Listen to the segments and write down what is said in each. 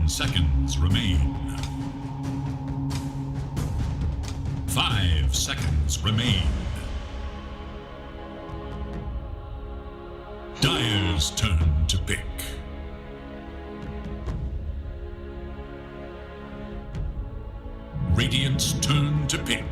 10 seconds remain. 5 seconds remain. Dire's turn to pick. Radiant's turn to pick.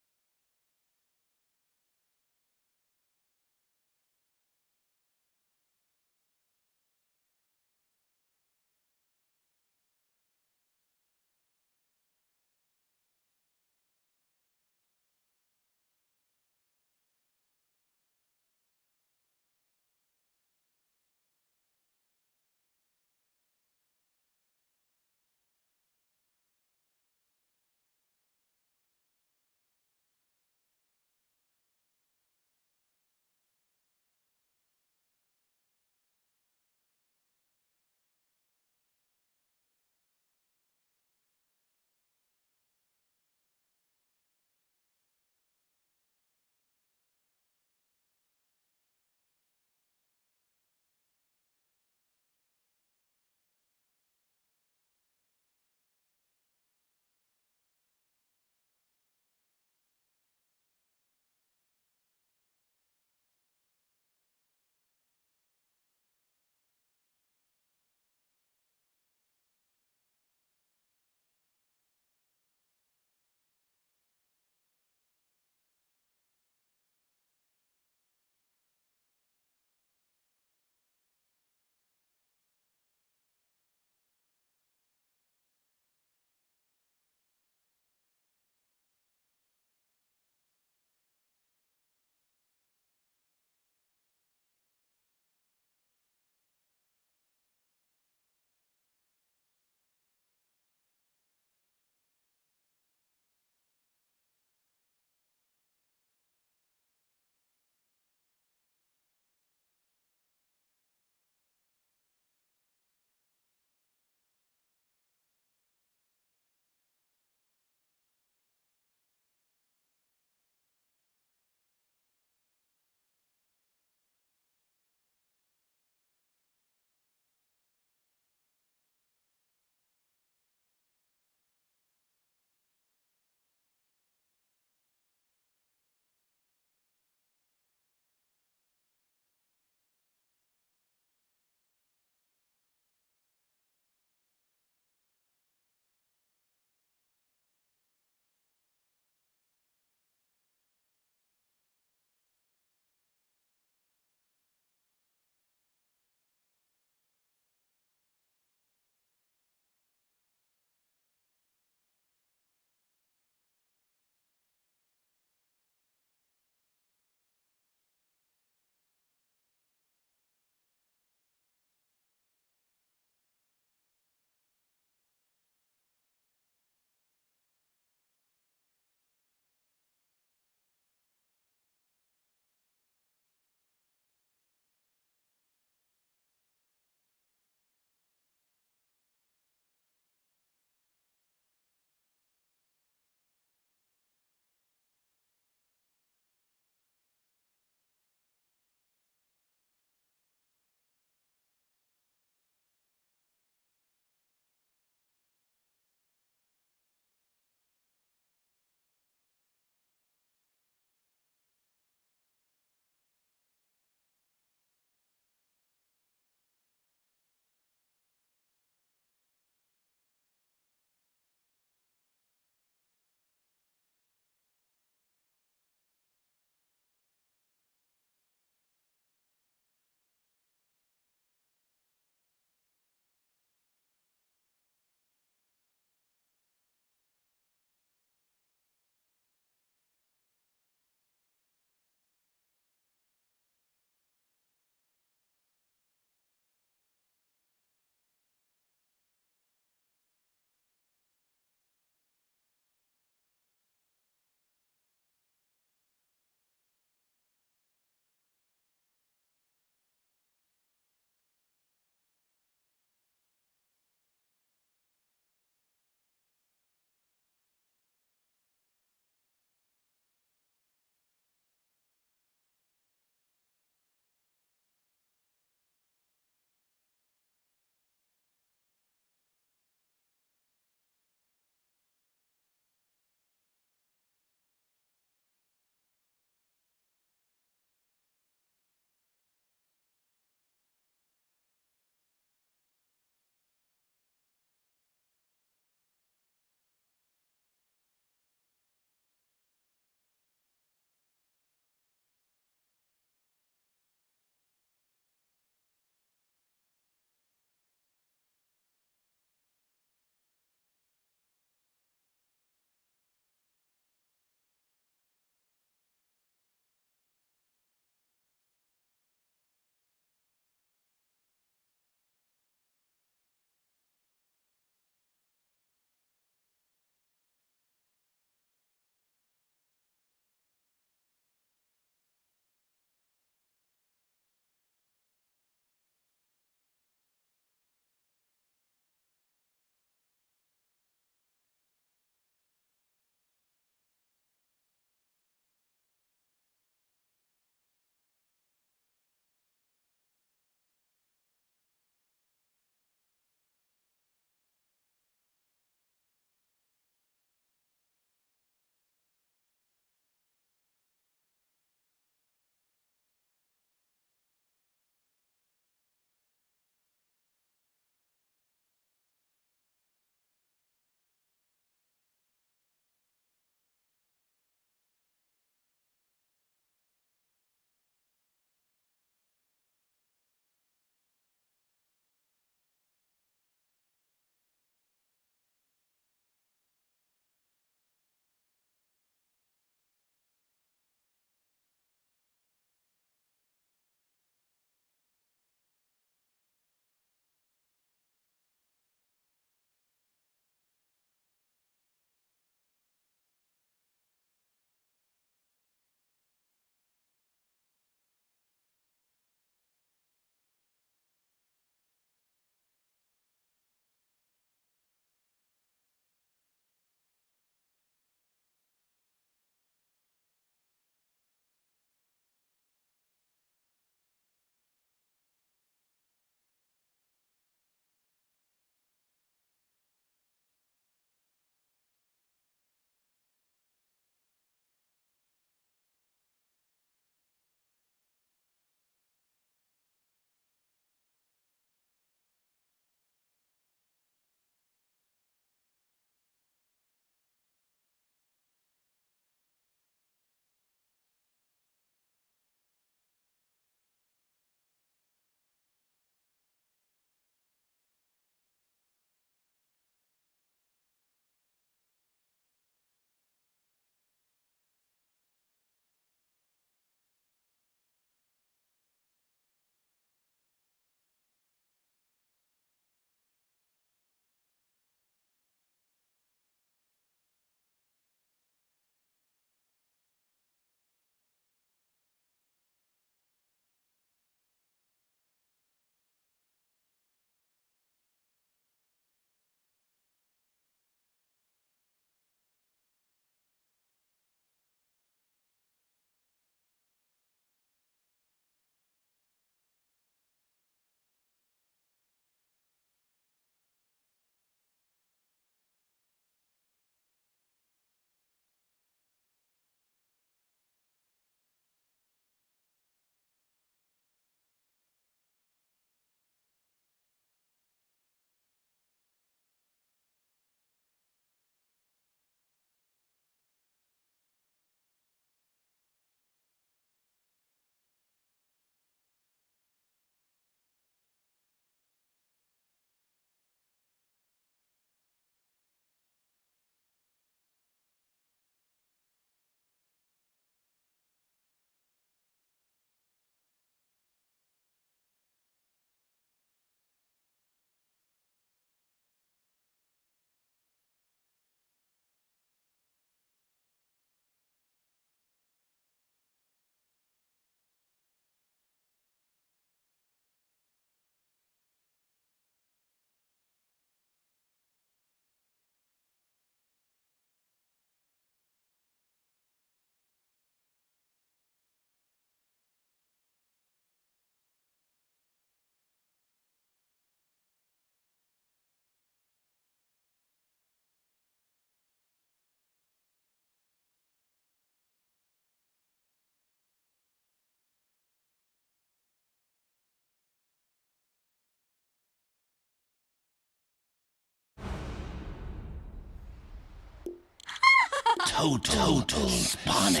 Total Spanish.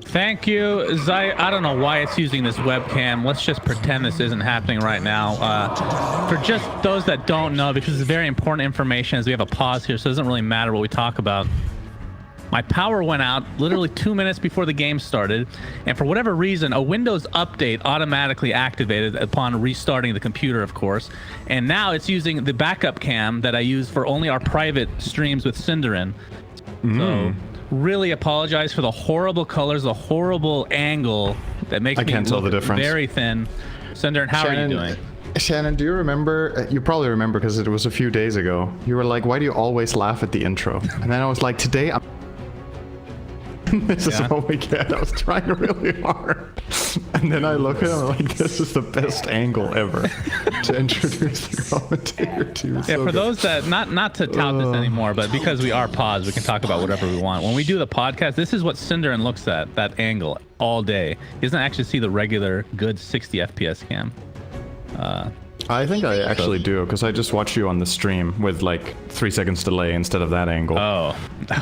Thank you, Zai. I don't know why it's using this webcam. Let's just pretend this isn't happening right now. For just those that don't know, because it's very important information, as we have a pause here, so it doesn't really matter what we talk about. My power went out literally 2 minutes before the game started, and for whatever reason, a Windows update automatically activated upon restarting the computer, of course. And now it's using the backup cam that I use for only our private streams with Cinderin. So really apologize for the horrible colors, the horrible angle that makes me tell the difference. Very thin. Cinderin, how are you doing? Shannon, do you remember? You probably remember because it was a few days ago. You were like, "Why do you always laugh at the intro?" And then I was like, "Today, this is what we get." I was trying really hard, and then I look at it, I'm like, "This is the best angle ever to introduce the commentator to." Yeah, so for good. Those that not to tout this anymore, but because we are paused, we can talk about whatever we want. When we do the podcast, this is what Cinderin looks at, that angle all day. He doesn't actually see the regular good 60 FPS cam. I think I actually do, because I just watch you on the stream with like 3 seconds delay instead of that angle. Oh,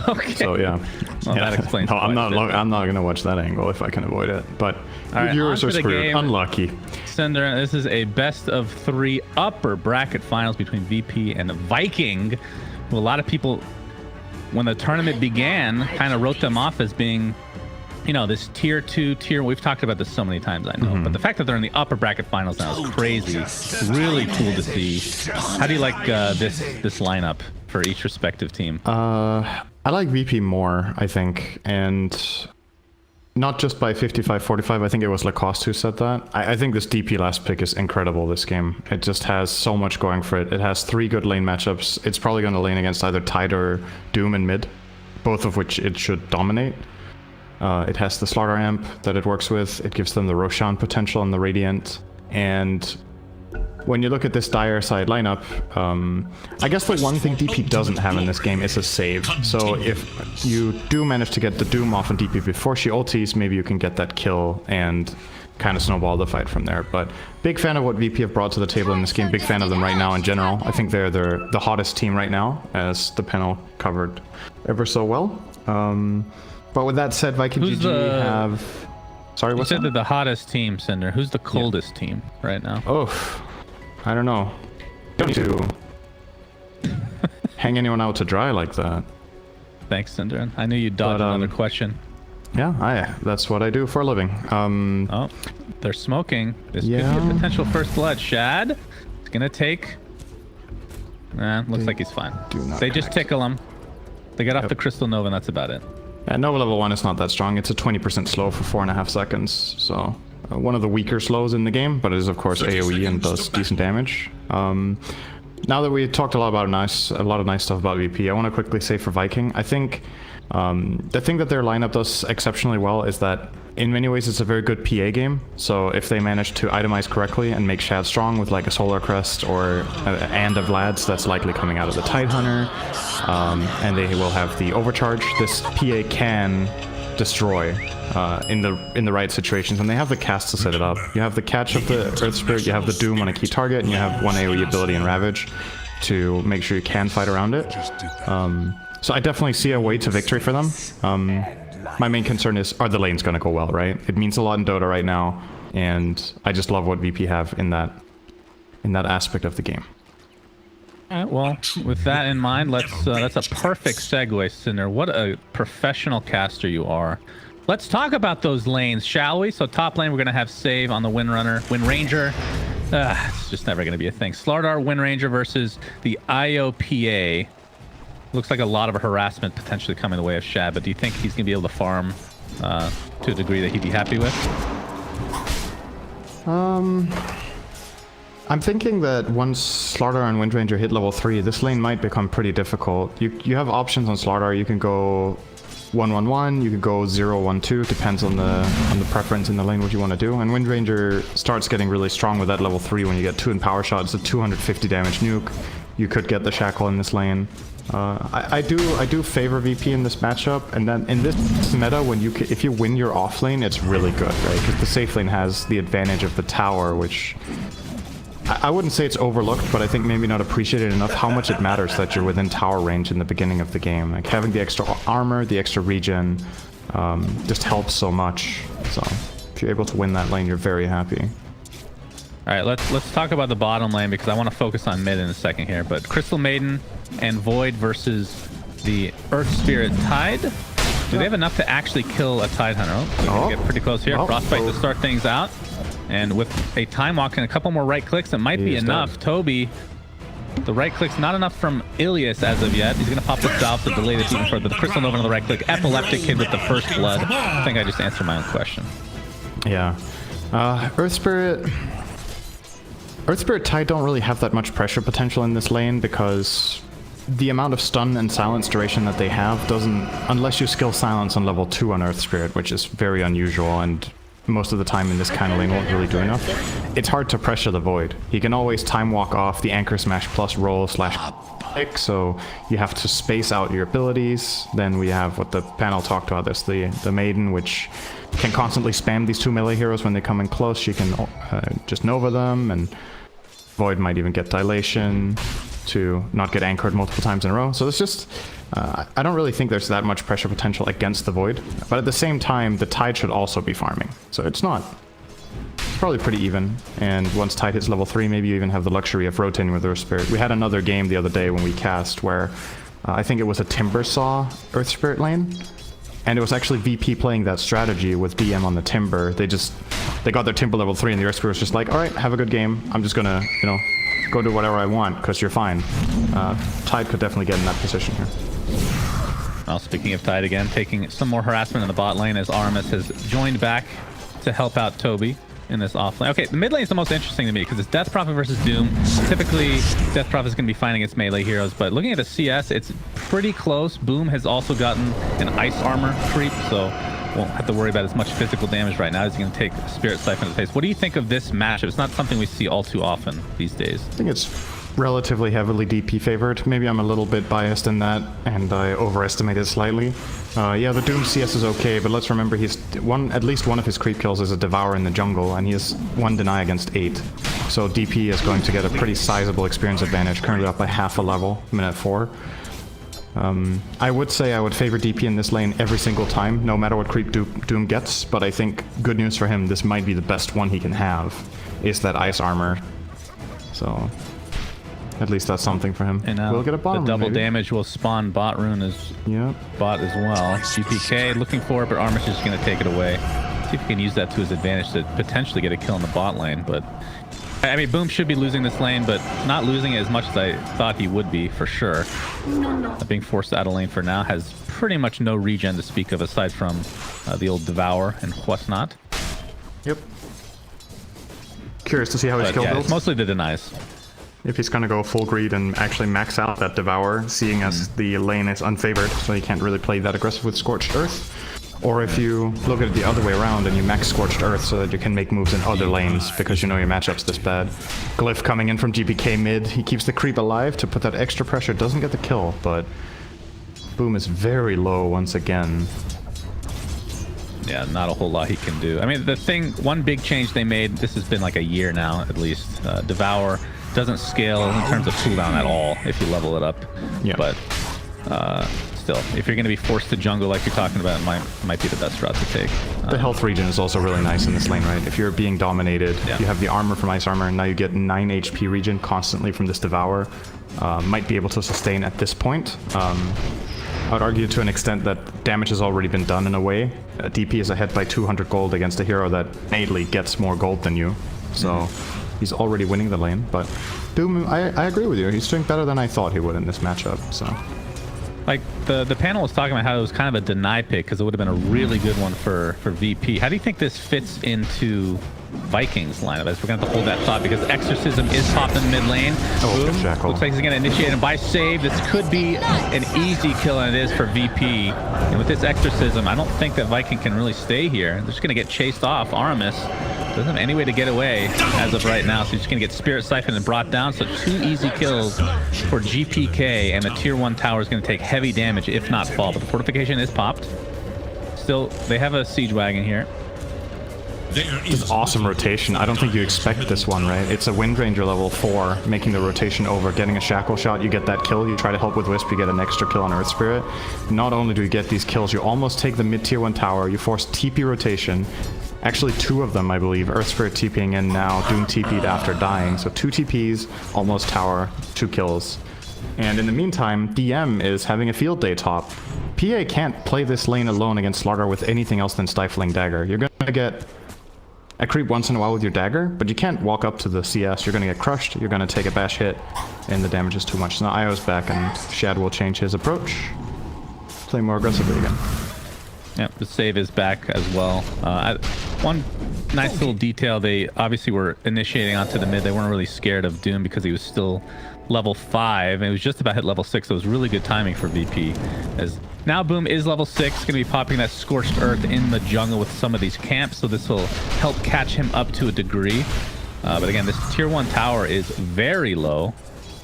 okay. So yeah, Well, that explains. No, I'm not gonna watch that angle if I can avoid it. But right, viewers are screwed. game. Unlucky. Cinderin, this is a best of 3 upper bracket finals between VP and Viking, who a lot of people, when the tournament began, kind of wrote them off as being, you know, this tier 2, we've talked about this so many times, I know, but the fact that they're in the upper bracket finals now is crazy. Really cool to see. How do you like this lineup for each respective team? I like VP more, I think, and not just by 55-45. I think it was Lacoste who said that. I think this DP last pick is incredible, this game. It just has so much going for it. It has 3 good lane matchups. It's probably going to lane against either Tide or Doom in mid, both of which it should dominate. It has the Slaughter Amp that it works with. It gives them the Roshan potential and the Radiant. And when you look at this dire side lineup, I guess the one thing DP doesn't have in this game is a save. So if you do manage to get the Doom off on DP before she ultis, maybe you can get that kill and kind of snowball the fight from there. But big fan of what VP have brought to the table in this game. Big fan of them right now in general. I think they're the hottest team right now, as the panel covered ever so well. But with that said, Viking GG have... Sorry, what's that? You said they're the hottest team, Cinder. Who's the coldest team right now? Oh, I don't know. Don't need to hang anyone out to dry like that. Thanks, Cinder. I knew you'd dodge another question. Yeah, that's what I do for a living. Oh, they're smoking. This could be a potential first blood. Shad is going to take... looks like he's fine. They just tickle him. They get off the Crystal Nova, and that's about it. Yeah, Nova level 1 is not that strong. It's a 20% slow for 4.5 seconds. So one of the weaker slows in the game, but it is of course AoE and does decent damage. Now that we talked a lot of nice stuff about VP, I want to quickly say for Viking, I think the thing that their lineup does exceptionally well is that in many ways it's a very good PA game. So if they manage to itemize correctly and make Shad strong with like a Solar Crest or and a Vlad's that's likely coming out of the Tidehunter, and they will have the overcharge, this PA can destroy in the right situations, and they have the cast to set it up. You have the catch of the Earth Spirit, you have the Doom on a key target, and you have 1 AoE ability in Ravage to make sure you can fight around it. So I definitely see a way to victory for them. My main concern is, are the lanes going to go well, right? It means a lot in Dota right now, and I just love what VP have in that aspect of the game. All right, well, with that in mind, that's a perfect segue, Cinder. What a professional caster you are. Let's talk about those lanes, shall we? So top lane, we're going to have Save on the Wind Ranger. It's just never going to be a thing. Slardar, Wind Ranger versus the IOPA. Looks like a lot of harassment potentially coming the way of Shad, but do you think he's going to be able to farm to a degree that he'd be happy with? I'm thinking that once Slardar and Wind Ranger hit level 3, this lane might become pretty difficult. You have options on Slardar. You can go 1-1-1, you could go 0-1-2, depends on the preference in the lane what you want to do. And Wind Ranger starts getting really strong with that level 3 when you get 2 in power shot. It's a 250 damage nuke. You could get the Shackle in this lane. I do favor VP in this matchup, and then in this meta, if you win your off lane, it's really good, right? Because the safe lane has the advantage of the tower, which I wouldn't say it's overlooked, but I think maybe not appreciated enough how much it matters that you're within tower range in the beginning of the game. Like having the extra armor, the extra regen, just helps so much. So if you're able to win that lane, you're very happy. All right, let's talk about the bottom lane because I want to focus on mid in a second here. But Crystal Maiden and Void versus the Earth Spirit Tide. Do they have enough to actually kill a Tide Hunter? Oh, we're gonna get pretty close here. Frostbite to start things out. And with a time walk and a couple more right clicks, it might be enough. Dead. Toby, the right click's not enough from Ilias as of yet. He's going to pop this valve to delay this even further. The Crystal Nova on the right click. Epileptic Kid with the first blood. I think I just answered my own question. Yeah. Earth Spirit Tide don't really have that much pressure potential in this lane because the amount of stun and silence duration that they have doesn't, unless you skill silence on level 2 on Earth Spirit, which is very unusual and most of the time in this kind of lane won't really do enough. It's hard to pressure the Void. He can always time walk off the Anchor Smash plus roll / click, so you have to space out your abilities. Then we have what the panel talked about, this the Maiden, which can constantly spam these 2 melee heroes when they come in close. She can just Nova them, and Void might even get Dilation to not get anchored multiple times in a row. So it's just, I don't really think there's that much pressure potential against the Void. But at the same time, the Tide should also be farming. So it's probably pretty even. And once Tide hits level 3, maybe you even have the luxury of rotating with Earth Spirit. We had another game the other day when we cast where I think it was a Timber Saw Earth Spirit lane. And it was actually VP playing that strategy with DM on the Timber. They got their Timber level 3 and the Earth Spirit was just like, all right, have a good game. I'm just gonna, go do whatever I want because you're fine. Tide could definitely get in that position here. Well, speaking of Tide again, taking some more harassment in the bot lane as Armis has joined back to help out Toby in this off lane. Okay, the mid lane is the most interesting to me because it's Death Prophet versus Doom. Typically, Death Prophet is going to be fighting against melee heroes, but looking at the CS, it's pretty close. Boom has also gotten an ice armor creep, so won't have to worry about as much physical damage right now as he's going to take Spirit Siphon to the face. What do you think of this matchup? It's not something we see all too often these days. I think it's relatively heavily DP favored. Maybe I'm a little bit biased in that, and I overestimated slightly. Yeah, the Doom CS is okay, but let's remember at least one of his creep kills is a Devour in the jungle, and he has 1 deny against 8. So DP is going to get a pretty sizable experience advantage, currently up by half a level, minute 4. I would say I would favor DP in this lane every single time, no matter what creep Doom gets, but I think good news for him, this might be the best one he can have, is that ice armor. So at least that's something for him. And we'll get a bottom the double rune, maybe. damage will spawn bot rune as bot as well. GPK looking for it, but Armis is just going to take it away. See if he can use that to his advantage to potentially get a kill in the bot lane, but I mean, Boom should be losing this lane, but not losing it as much as I thought he would be, for sure. Being forced out of lane for now, has pretty much no regen to speak of aside from the old Devour and whatnot. Yep. Curious to see how his kill builds. It's mostly the denies. If he's going to go full greed and actually max out that Devour, seeing as the lane is unfavored, so he can't really play that aggressive with Scorched Earth. Or if you look at it the other way around and you max Scorched Earth so that you can make moves in other lanes because you know your matchup's this bad. Glyph coming in from GPK mid. He keeps the creep alive to put that extra pressure. Doesn't get the kill, but Boom is very low once again. Yeah, not a whole lot he can do. I mean, one big change they made, this has been like a year now at least. Devour doesn't scale in terms of cooldown at all if you level it up. Yeah. But still, if you're going to be forced to jungle like you're talking about, it might be the best route to take. The health regen is also really nice in this lane, right? If you're being dominated, you have the armor from Ice Armor, and now you get 9 HP regen constantly from this Devour. Might be able to sustain at this point. I would argue to an extent that damage has already been done in a way. DP is ahead by 200 gold against a hero that innately gets more gold than you. So he's already winning the lane. But Doom, I agree with you. He's doing better than I thought he would in this matchup. So. Like, the panel was talking about how it was kind of a deny pick because it would have been a really good one for VP. How do you think this fits into Vikings lineup? As we're going to have to hold that thought because Exorcism is popped in mid lane. Oh, Boom. Looks like he's going to initiate him by save. This could be an easy kill, and it is for VP. And with this Exorcism, I don't think that Viking can really stay here. They're just going to get chased off. Aramis doesn't have any way to get away as of right now, so he's just going to get Spirit Siphon and brought down. So 2 easy kills for GPK, and the tier 1 tower is going to take heavy damage, if not fall. But the fortification is popped. Still, they have a siege wagon here. There is This awesome rotation. I don't think you expect this one, right? It's a Wind Ranger level 4, making the rotation over, getting a Shackle Shot, you get that kill, you try to help with Wisp, you get an extra kill on Earth Spirit. Not only do you get these kills, you almost take the mid-tier 1 tower, you force TP rotation. Actually, 2 of them, I believe. Earth Spirit TPing in now, Doom TP'd after dying. So 2 TPs, almost tower, 2 kills. And in the meantime, DM is having a field day top. PA can't play this lane alone against Slargar with anything else than Stifling Dagger. You're gonna get a creep once in a while with your dagger, but you can't walk up to the CS. You're gonna get crushed, you're gonna take a bash hit, and the damage is too much. So now Io's back, and Shad will change his approach. Play more aggressively again. Yep, the save is back as well. One nice little detail, they obviously were initiating onto the mid. They weren't really scared of Doom because he was still level 5, and it was just about hit level 6, so it was really good timing for VP. As now Boom is level 6, going to be popping that Scorched Earth in the jungle with some of these camps, so this will help catch him up to a degree. But again, this tier 1 tower is very low,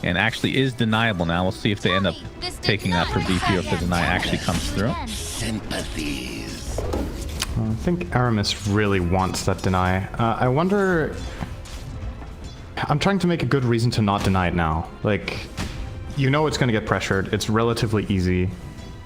and actually is deniable now. We'll see if they end up taking that for VP or if the deny actually comes through. Sympathies. I think Aramis really wants that deny. I wonder... I'm trying to make a good reason to not deny it now. Like, you know it's going to get pressured. It's relatively easy.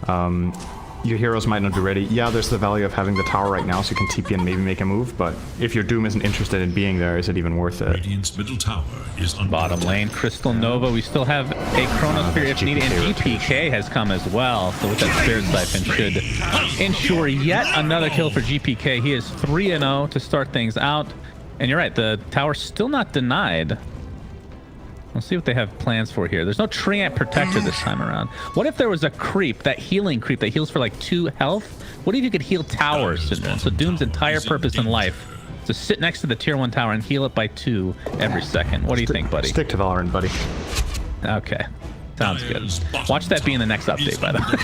Your heroes might not be ready. Yeah, there's the value of having the tower right now, so you can TP and maybe make a move, but if your Doom isn't interested in being there, is it even worth it? Radiant's middle tower is under Bottom lane, Crystal Nova. We still have a Chronosphere if needed, and GPK has come as well. So with that Spirit Siphon should ensure yet another kill for GPK. He is 3-0 to start things out. And you're right, the tower's still not denied. Let's see what they have plans for here. There's no Treant Protector this time around. What if there was a creep, that healing creep that heals for like 2 health? What if you could heal towers, Syndrome? So Doom's entire purpose in life is to sit next to the tier 1 tower and heal it by 2 every second. What do you think, buddy? Stick to Valorant, buddy. Okay. Sounds good. Watch that be in the next update, by the way.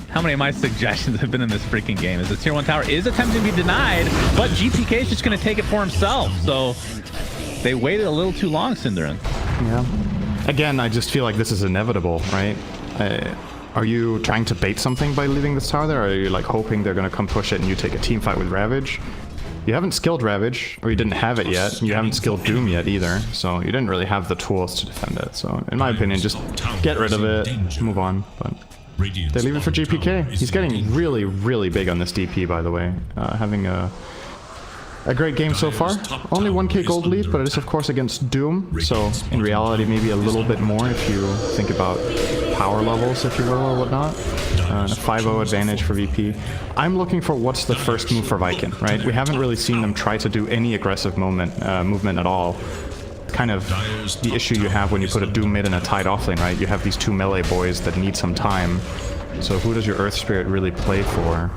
How many of my suggestions have been in this freaking game? Is the tier 1 tower is attempting to be denied, but GPK is just going to take it for himself. So they waited a little too long, Synderen. Yeah. Again, I just feel like this is inevitable, right? Are you trying to bait something by leaving this tower there? Or are you like hoping they're going to come push it and you take a team fight with Ravage? You haven't skilled Ravage, or you didn't have it yet. You haven't skilled Doom yet either, so you didn't really have the tools to defend it. So in my opinion, just get rid of it, move on. But they leave it for GPK. He's getting really, really big on this DP, by the way. Having a great game so far. Only 1k gold lead, but it is of course against Doom, so in reality maybe a little bit more if you think about power levels, if you will, or whatnot. A 5-0 advantage for VP. I'm looking for what's the first move for Viking, right? We haven't really seen them try to do any aggressive movement at all. Kind of the issue you have when you put a Doom mid and a Tide offlane, right? You have these 2 melee boys that need some time. So who does your Earth Spirit really play for?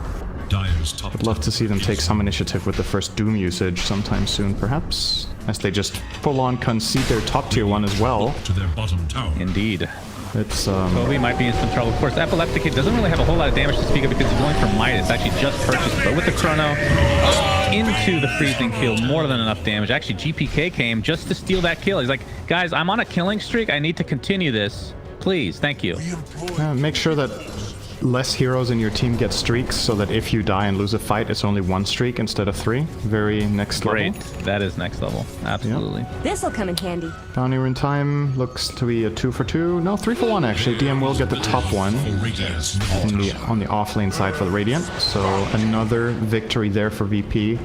I'd love to see them take some initiative with the first Doom usage sometime soon, perhaps, as they just full-on concede their top tier 1 as well. Indeed. It's Kobe might be in some trouble. Of course, Epileptic Kid doesn't really have a whole lot of damage to speak of because he's going for Might. It's actually just purchased, but with the Chrono into the freezing field, more than enough damage. Actually, GPK came just to steal that kill. He's like, guys, I'm on a killing streak. I need to continue this. Please, thank you. make sure that less heroes in your team get streaks, so that if you die and lose a fight, it's only 1 streak instead of 3. Very next level. Great. That is next level. Absolutely. Yep. This'll come in handy. Down here in time looks to be a 2 for 2. No, 3 for 1 actually. DM will get the top one on the offlane side for the Radiant. So another victory there for VP.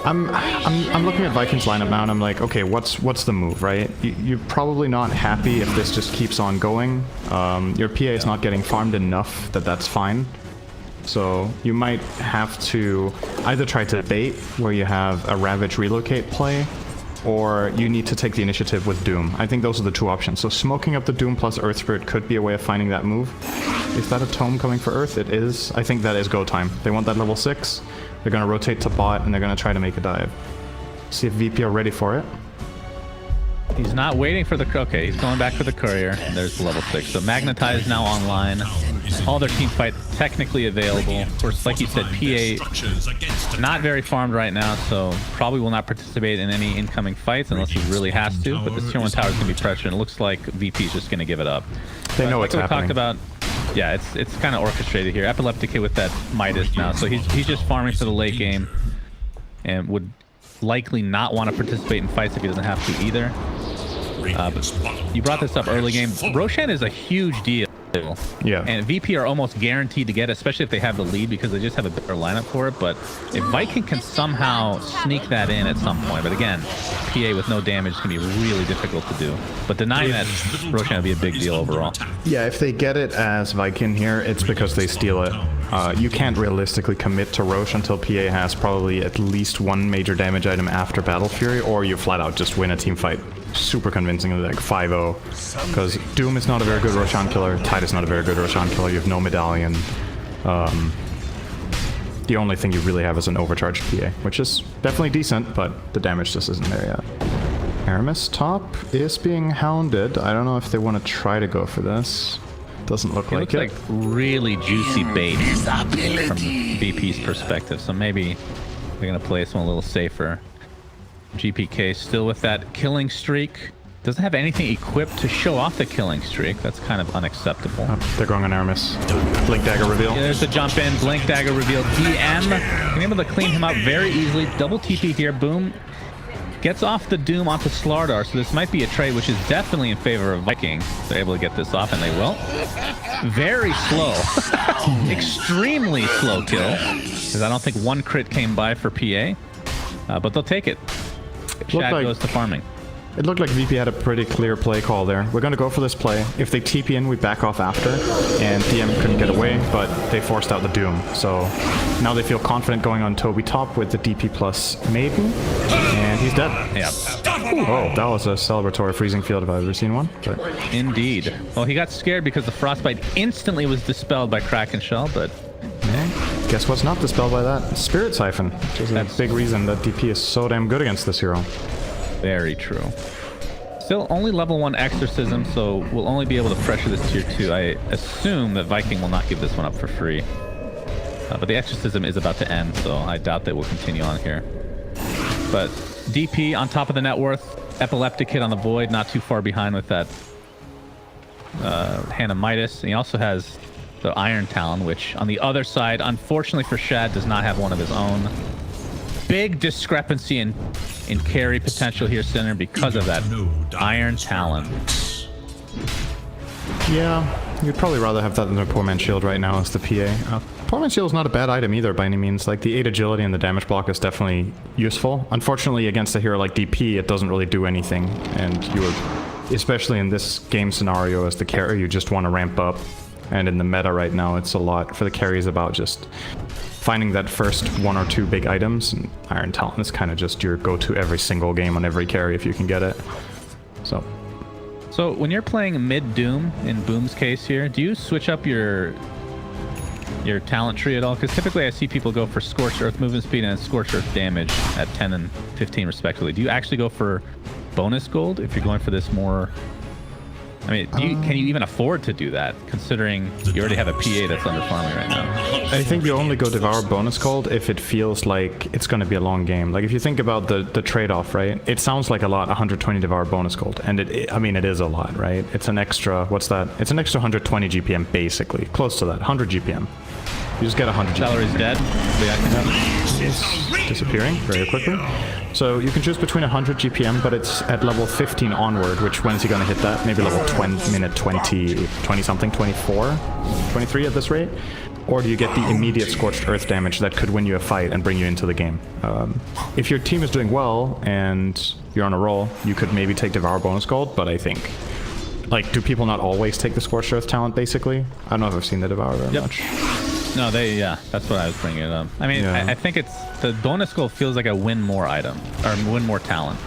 I'm looking at Vikings lineup now and I'm like, okay, what's the move, right? You're probably not happy if this just keeps on going. Your PA is not getting farmed enough that's fine. So you might have to either try to bait, where you have a Ravage relocate play, or you need to take the initiative with Doom. I think those are the 2 options. So smoking up the Doom plus Earth Spirit could be a way of finding that move. Is that a tome coming for Earth? It is. I think that is go time. They want that level 6. They're going to rotate to bot, and they're going to try to make a dive. See if VP are ready for it. He's not waiting for the... Okay, he's going back for the courier. And there's the level 6. So Magnetize now online. All their team fight technically available. Of course, like you said, PA not very farmed right now, so probably will not participate in any incoming fights unless he really has to. But this tier 1 tower is going to be pressured, and it looks like VP is just going to give it up. They know what's happening. We talked about Yeah, it's kind of orchestrated here. Epileptic Kid with that Midas now, so he's just farming for the late game, and would likely not want to participate in fights if he doesn't have to either. But you brought this up early game. Roshan is a huge deal. Yeah. And VP are almost guaranteed to get it, especially if they have the lead, because they just have a better lineup for it. But if Viking can somehow sneak that in at some point, but again, PA with no damage can be really difficult to do. But denying that Roshan would be a big deal overall. Yeah, if they get it as Viking here, it's because they steal it. You can't realistically commit to Roche until PA has probably at least one major damage item after Battle Fury, or you flat out just win a team fight super convincingly, like 5-0. Because Doom is not a very good Roshan killer, Tide is not a very good Roshan killer, you have no medallion. The only thing you really have is an overcharged PA, which is definitely decent, but the damage just isn't there yet. Aramis top is being hounded. I don't know if they want to try to go for this. Doesn't look like it. Looks like really juicy bait from VP's perspective, so maybe they're going to play this one a little safer. GPK still with that killing streak. Doesn't have anything equipped to show off the killing streak. That's kind of unacceptable. Oh, they're going on Aramis. Blink Dagger reveal. Yeah, there's the jump in. Blink Dagger reveal. DM. Been able to clean him up very easily. Double TP here. Boom. Gets off the Doom onto Slardar, so this might be a trade which is definitely in favor of Viking. They're able to get this off, and they will. Very slow. Extremely slow kill. Because I don't think one crit came by for PA. But they'll take it. Shad goes to farming. It looked like VP had a pretty clear play call there. We're going to go for this play. If they TP in, we back off after. And DM couldn't get away, but they forced out the Doom. So now they feel confident going on Toby top with the DP plus Maiden. And he's dead. Yeah. Oh, that was a celebratory freezing field if I've ever seen one. But. Indeed. Well, he got scared because the Frostbite instantly was dispelled by Kraken Shell, but... Yeah. Guess what's not dispelled by that? Spirit Siphon. Which is a big reason that DP is so damn good against this hero. Very true. Still only level 1 Exorcism, so we'll only be able to pressure this tier 2. I assume that Viking will not give this one up for free. But the Exorcism is about to end, so I doubt that we'll continue on here. But DP on top of the net worth. Epileptic Kid on the Void, not too far behind with that Hand of Midas. And he also has the Iron Talon, which on the other side, unfortunately for Shad, does not have one of his own. Big discrepancy in carry potential here, Sinner, because of that Iron Talon. Yeah, you'd probably rather have that than a Poor Man's Shield right now as the PA. Poor Man's Shield is not a bad item either by any means. Like, the 8 agility and the damage block is definitely useful. Unfortunately, against a hero like DP, it doesn't really do anything. And you would, especially in this game scenario as the carry, you just want to ramp up. And in the meta right now, it's a lot. For the carry is about just finding that first 1 or 2 big items, and Iron Talon is kind of just your go-to every single game on every carry if you can get it. So when you're playing mid Doom, in Boom's case here, do you switch up your talent tree at all? Because typically I see people go for Scorched Earth movement speed and Scorched Earth damage at 10 and 15 respectively. Do you actually go for bonus gold if you're going for this more... I mean, can you even afford to do that, considering you already have a PA that's under farming right now? I think you only go Devour bonus gold if it feels like it's going to be a long game. Like, if you think about the trade-off, right? It sounds like a lot, 120 Devour bonus gold. And I mean, it is a lot, right? It's an extra, what's that? It's an extra 120 GPM, basically. Close to that, 100 GPM. You just get 100 GPM. Salary's dead. It's disappearing very quickly. So you can choose between 100 GPM, but it's at level 15 onward, which when is he going to hit that? Maybe level 20, minute 20 something, 24, 23 at this rate? Or do you get the immediate Scorched Earth damage that could win you a fight and bring you into the game? If your team is doing well and you're on a roll, you could maybe take Devour bonus gold, but I think... Like, do people not always take the Scorched Earth talent, basically? I don't know if I've seen the Devour very much. No, that's what I was bringing it up. I mean, yeah. I think it's, the bonus gold feels like a win more item, or win more talent,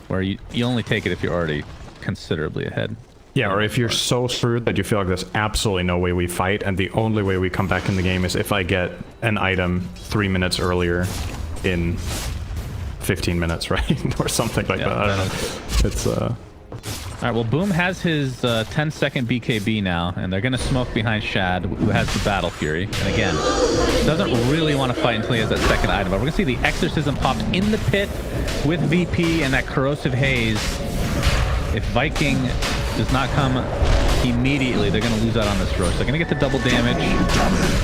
where you only take it if you're already considerably ahead. Yeah, or if you're so screwed that you feel like there's absolutely no way we fight, and the only way we come back in the game is if I get an item 3 minutes earlier in 15 minutes, right? Or something like that. I don't know. It's, All right, well, Boom has his 10-second BKB now, and they're going to smoke behind Shad, who has the Battle Fury. And again, doesn't really want to fight until he has that second item. But we're going to see the Exorcism popped in the pit with VP and that Corrosive Haze. If Viking does not come immediately they're going to lose out on this Rosh. They're going to get the double damage.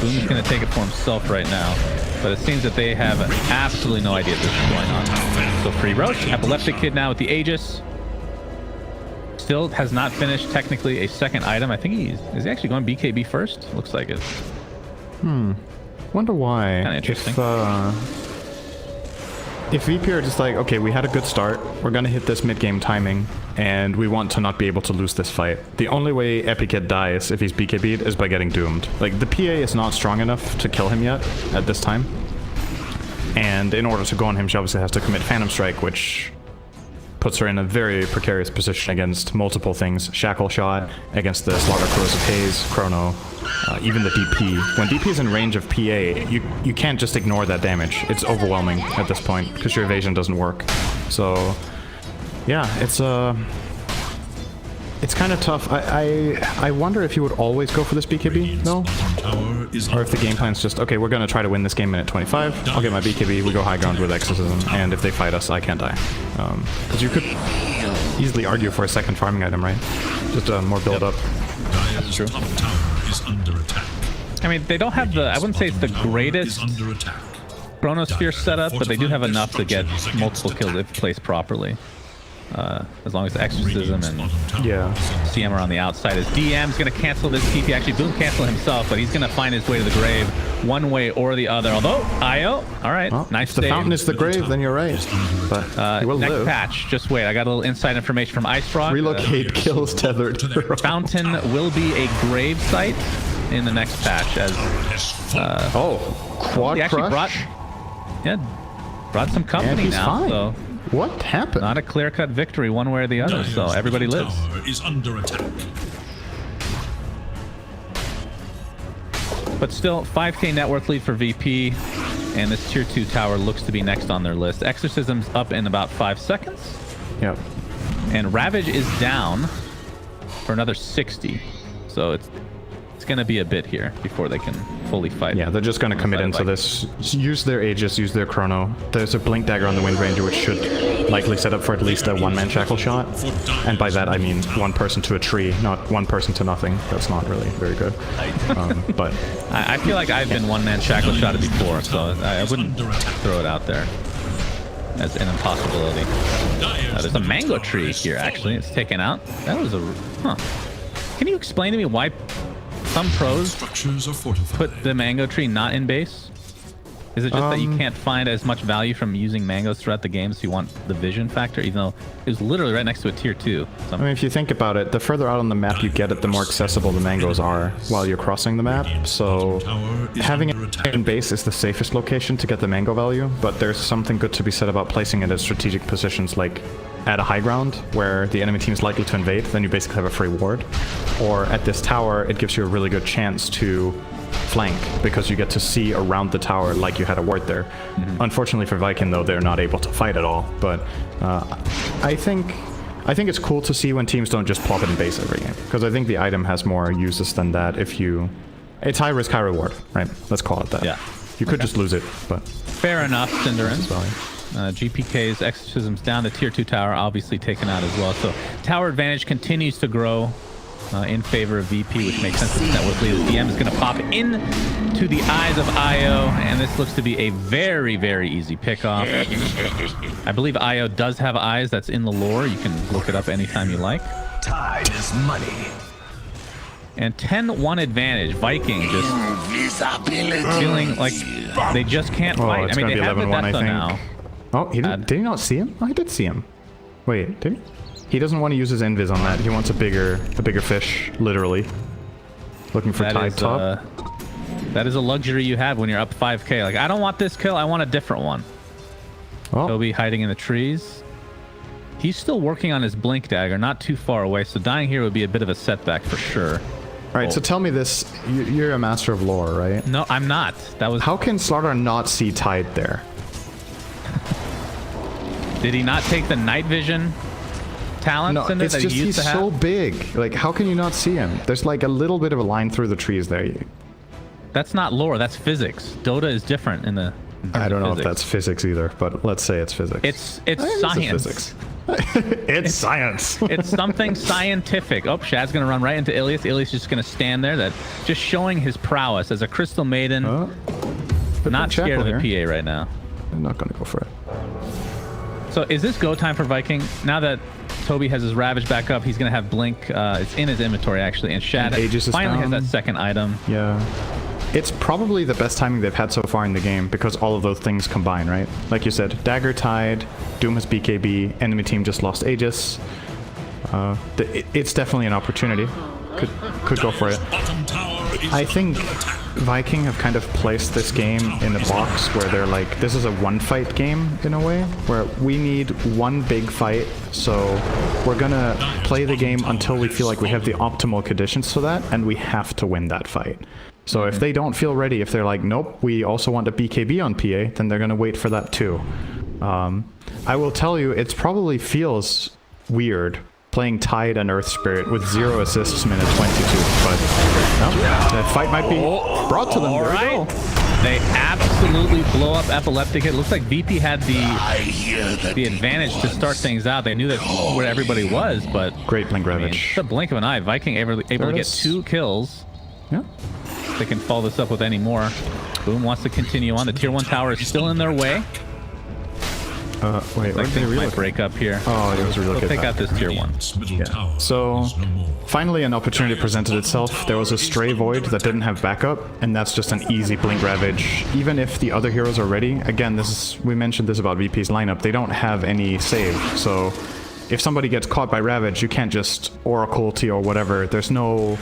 Boom's going to take it for himself right now. But it seems that they have absolutely no idea this is going on. So free Rosh. Epileptic Kid now with the Aegis. Still has not finished technically a second item. I think is he actually going BKB first? Looks like it. Wonder why. Kinda interesting. If VP are just like, okay, we had a good start, we're gonna hit this mid-game timing, and we want to not be able to lose this fight. The only way Epikid dies if he's BKB'd is by getting doomed. Like, the PA is not strong enough to kill him yet at this time. And in order to go on him, she obviously has to commit Phantom Strike, which puts her in a very precarious position against multiple things. Shackle Shot, against the Slaughter Corrosive Haze, Chrono, even the DP. When DP is in range of PA, you can't just ignore that damage. It's overwhelming at this point, because your evasion doesn't work. So, yeah, it's kind of tough. I wonder if you would always go for this BKB, though? Or if the game plan's just, okay, we're going to try to win this game minute 25, I'll get my BKB, we go high ground with Exorcism, and if they fight us, I can't die. Because you could easily argue for a second farming item, right? Just more build up. That's true. Top tower is under attack. I mean, they don't have the, I wouldn't say it's the greatest Chronosphere setup, but they do have enough to get multiple kills if placed properly. As long as the Exorcism and CM are on the outside. As DM's going to cancel this TP. Actually, Boom cancel himself, but he's going to find his way to the grave one way or the other. Although, Io, all right, well, nice if the fountain is the grave, then you're right. But he will next live. patch, just wait. I got a little inside information from Ice Frog. Relocate kills tethered. Fountain will be a grave site in the next patch. As quad he actually crush. brought some company he's now. fine. So what happened? not a clear-cut victory one way or the other. So everybody lives. Tower is under attack. But still, 5k net worth lead for VP, and this tier 2 tower looks to be next on their list. Exorcism's up in about 5 seconds. Yep. And Ravage is down for another 60. So it's going to be a bit here before they can fully fight. Yeah, they're just going to commit into this. Use their Aegis, use their Chrono. There's a Blink Dagger on the Wind Ranger, which should likely set up for at least a one-man Shackle Shot. And by that, I mean one person to a tree, not one person to nothing. That's not really very good. But I feel like I've been one-man Shackle Shotted before, so I wouldn't throw it out there as an impossibility. There's a mango tree here, actually. It's taken out. That was a... Huh. Can you explain to me why some pros put the mango tree not in base? Is it just that you can't find as much value from using mangoes throughout the game, so you want the vision factor, even though it was literally right next to a tier 2? I mean, if you think about it, the further out on the map you get it, the more accessible the mangoes are while you're crossing the map. So having it in base is the safest location to get the mango value, but there's something good to be said about placing it at strategic positions, like at a high ground where the enemy team is likely to invade, then you basically have a free ward. Or at this tower, it gives you a really good chance to flank because you get to see around the tower like you had a ward there. Unfortunately for Viking, though, they're not able to fight at all. But I think it's cool to see when teams don't just plop it in base every game, because I think the item has more uses than that. It's high risk, high reward, right? Let's call it that. Yeah. You could just lose it, but fair enough, Cinderin. GPK's Exorcism's down. The tier 2 tower obviously taken out as well. So tower advantage continues to grow in favor of VP, which makes sense. That with lead. DM is going to pop into the eyes of Io, and this looks to be a very, very easy pickoff. I believe Io does have eyes. That's in the lore. You can look it up anytime you like. Time is money. And 10-1 advantage. Viking just feeling like they just can't fight. It's I mean, they have the 11-1, I think. now. Oh, he didn't. Did he not see him? Oh, he did see him. Wait, did he? He doesn't want to use his invis on that. He wants a bigger fish, literally. Looking for Tide Top. That is a luxury you have when you're up 5k. Like, I don't want this kill. I want a different one. Oh. He'll be hiding in the trees. He's still working on his Blink Dagger, not too far away. So dying here would be a bit of a setback for sure. All right, so tell me this. You're a master of lore, right? No, I'm not. That was... How can Slaughter not see Tide there? Did he not take the night vision talent? No, it's just he's so big. Like, how can you not see him? There's like a little bit of a line through the trees there. That's not lore. That's physics. Dota is different in the... I don't know if that's physics either, but let's say it's physics. It's science. Physics. It's science. It's something scientific. Oh, Shad's gonna run right into Ilias. Ilias just gonna stand there, just showing his prowess as a Crystal Maiden. Not scared of the PA right now. I'm not gonna go for it. So is this go time for Viking? Now that Toby has his Ravage back up, he's gonna have Blink. It's in his inventory actually, and Shad finally has that second item. Yeah. It's probably the best timing they've had so far in the game because all of those things combine, right? Like you said, Dagger tied, Doom has BKB, enemy team just lost Aegis. It's definitely an opportunity. Could go for it. I think Viking have kind of placed this game in a box where they're like, this is a one-fight game in a way, where we need one big fight, so we're gonna play the game until we feel like we have the optimal conditions for that, and we have to win that fight. So if they don't feel ready, if they're like, nope, we also want a BKB on PA, then they're gonna wait for that too. I will tell you, it probably feels weird playing Tide and Earth Spirit with 0 assists minute 22, but no, that fight might be brought to them. All right. They absolutely blow up Epileptic. It looks like VP had the advantage to start things out. They knew that where everybody was, but great Blink Ravage. The blink of an eye. Viking able to get 2 kills. Yeah. They can follow this up with any more. Boom wants to continue on. The tier 1 tower is still in their way. Wait, like things might break up here. Oh, it was really good. They'll take out this tier 1. Yeah. So, finally an opportunity presented itself. There was a Stray Void that didn't have backup, and that's just an easy Blink Ravage. Even if the other heroes are ready, again, we mentioned this about VP's lineup, they don't have any save, so if somebody gets caught by Ravage, you can't just Oracle T or whatever. There's no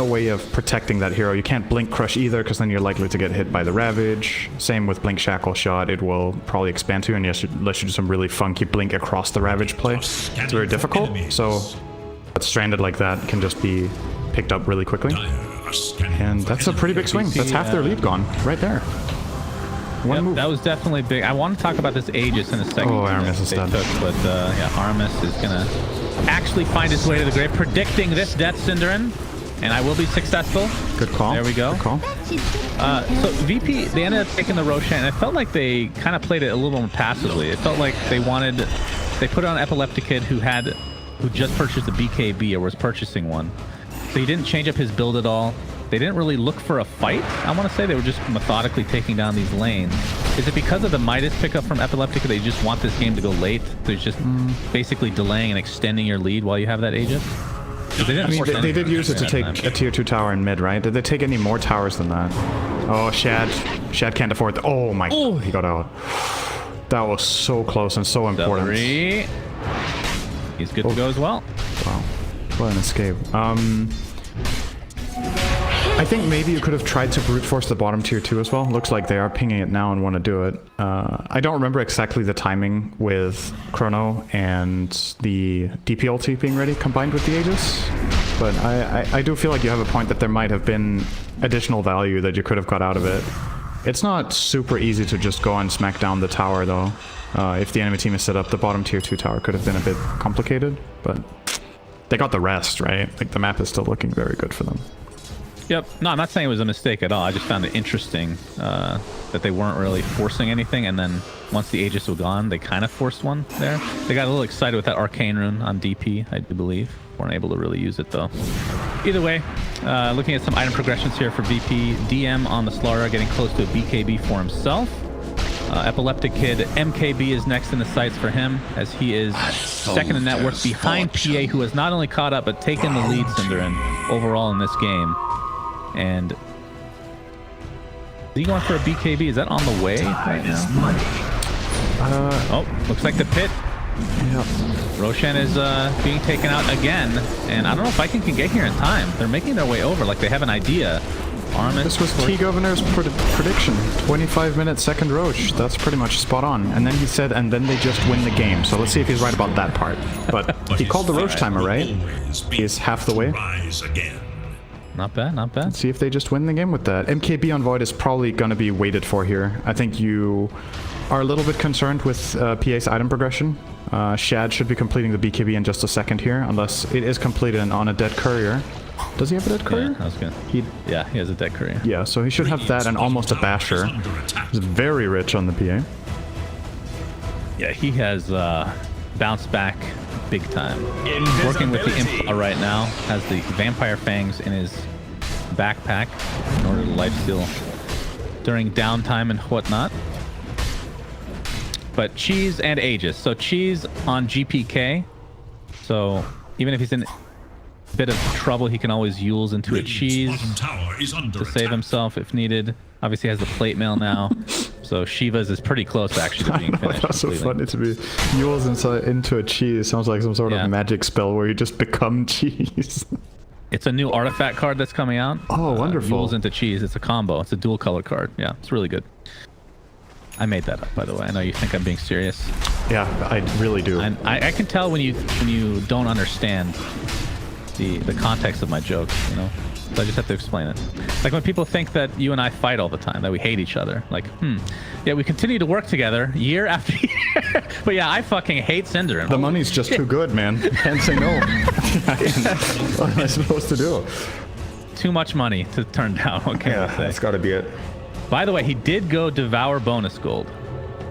way of protecting that hero. You can't Blink Crush either, because then you're likely to get hit by the Ravage. Same with Blink Shackle Shot. It will probably expand to you unless you do some really funky Blink across the Ravage play. It's very difficult, so stranded like that can just be picked up really quickly. And that's a pretty big swing. That's half their lead gone, right there. One move. That was definitely big. I want to talk about this Aegis in a second. Oh, Aramis is dead. But yeah, Aramis is going to actually find his way to the grave, predicting this Death Cinderin. And I will be successful. Good call. There we go. Good call. So VP, they ended up taking the Roshan, and it felt like they kind of played it a little more passively. It felt like they put on Epileptic Kid who just purchased a BKB or was purchasing one. So he didn't change up his build at all. They didn't really look for a fight. I want to say they were just methodically taking down these lanes. Is it because of the Midas pickup from Epileptic they just want this game to go late? They're just basically delaying and extending your lead while you have that Aegis? They did use it to take a tier 2 tower in mid, right? Did they take any more towers than that? Oh, Shad can't afford the... Oh my... Oh, he got out. That was so close and so important. He's good to go as well. Wow. What an escape. I think maybe you could have tried to brute force the bottom tier 2 as well. Looks like they are pinging it now and want to do it. I don't remember exactly the timing with Chrono and the DP ulti being ready combined with the Aegis, but I do feel like you have a point that there might have been additional value that you could have got out of it. It's not super easy to just go and smack down the tower though. If the enemy team is set up, the bottom tier 2 tower could have been a bit complicated, but they got the rest, right? Like the map is still looking very good for them. Yep. No, I'm not saying it was a mistake at all. I just found it interesting that they weren't really forcing anything, and then once the Aegis was gone, they kind of forced one there. They got a little excited with that Arcane Rune on DP, I do believe. Weren't able to really use it, though. Either way, looking at some item progressions here for VP. DM on the Slara, getting close to a BKB for himself. Epileptic Kid, MKB is next in the sights for him, as he is second in net worth behind PA, who has not only caught up, but taken the lead, Cinderin, overall in this game. And is he going for a BKB? Is that on the way right now? Oh, looks like the pit. Yep. Roshan is being taken out again, and I don't know if Viking can get here in time. They're making their way over, like they have an idea. Armin, this was T-Governor's prediction. 25-minute second Roche. That's pretty much spot on. And then he said, and then they just win the game. So let's see if he's right about that part. But he called the Roche timer, right? He's half the way. Not bad, not bad. Let's see if they just win the game with that. MKB on Void is probably going to be waited for here. I think you are a little bit concerned with PA's item progression. Shad should be completing the BKB in just a second here, unless it is completed and on a dead courier. Does he have a dead courier? Yeah, that was good. Yeah, he has a dead courier. Yeah, so he should have that and almost a basher. He's very rich on the PA. Yeah, he has bounce back big time. Working with the Imp right now, has the Vampire Fangs in his backpack in order to lifesteal during downtime and whatnot. But Cheese and Aegis. So Cheese on GPK. So even if he's in a bit of trouble, he can always Yules into a Cheese to save himself if needed. Obviously has the plate mail now. So Shiva's is pretty close to actually being finished. That's so funny to be Yules into a Cheese. Sounds like some sort of magic spell where you just become Cheese. It's a new artifact card that's coming out. Oh, wonderful. Yules into Cheese. It's a combo. It's a dual color card. Yeah, it's really good. I made that up, by the way. I know you think I'm being serious. Yeah, I really do. And I can tell when you don't understand the context of my jokes, you know? So I just have to explain it. Like when people think that you and I fight all the time, that we hate each other. Like, yeah, we continue to work together year after year. But yeah, I fucking hate Cinder. The money's just too good, man. Can't say no. What am I supposed to do? Too much money to turn down. What can I say? That's got to be it. By the way, he did go devour bonus gold.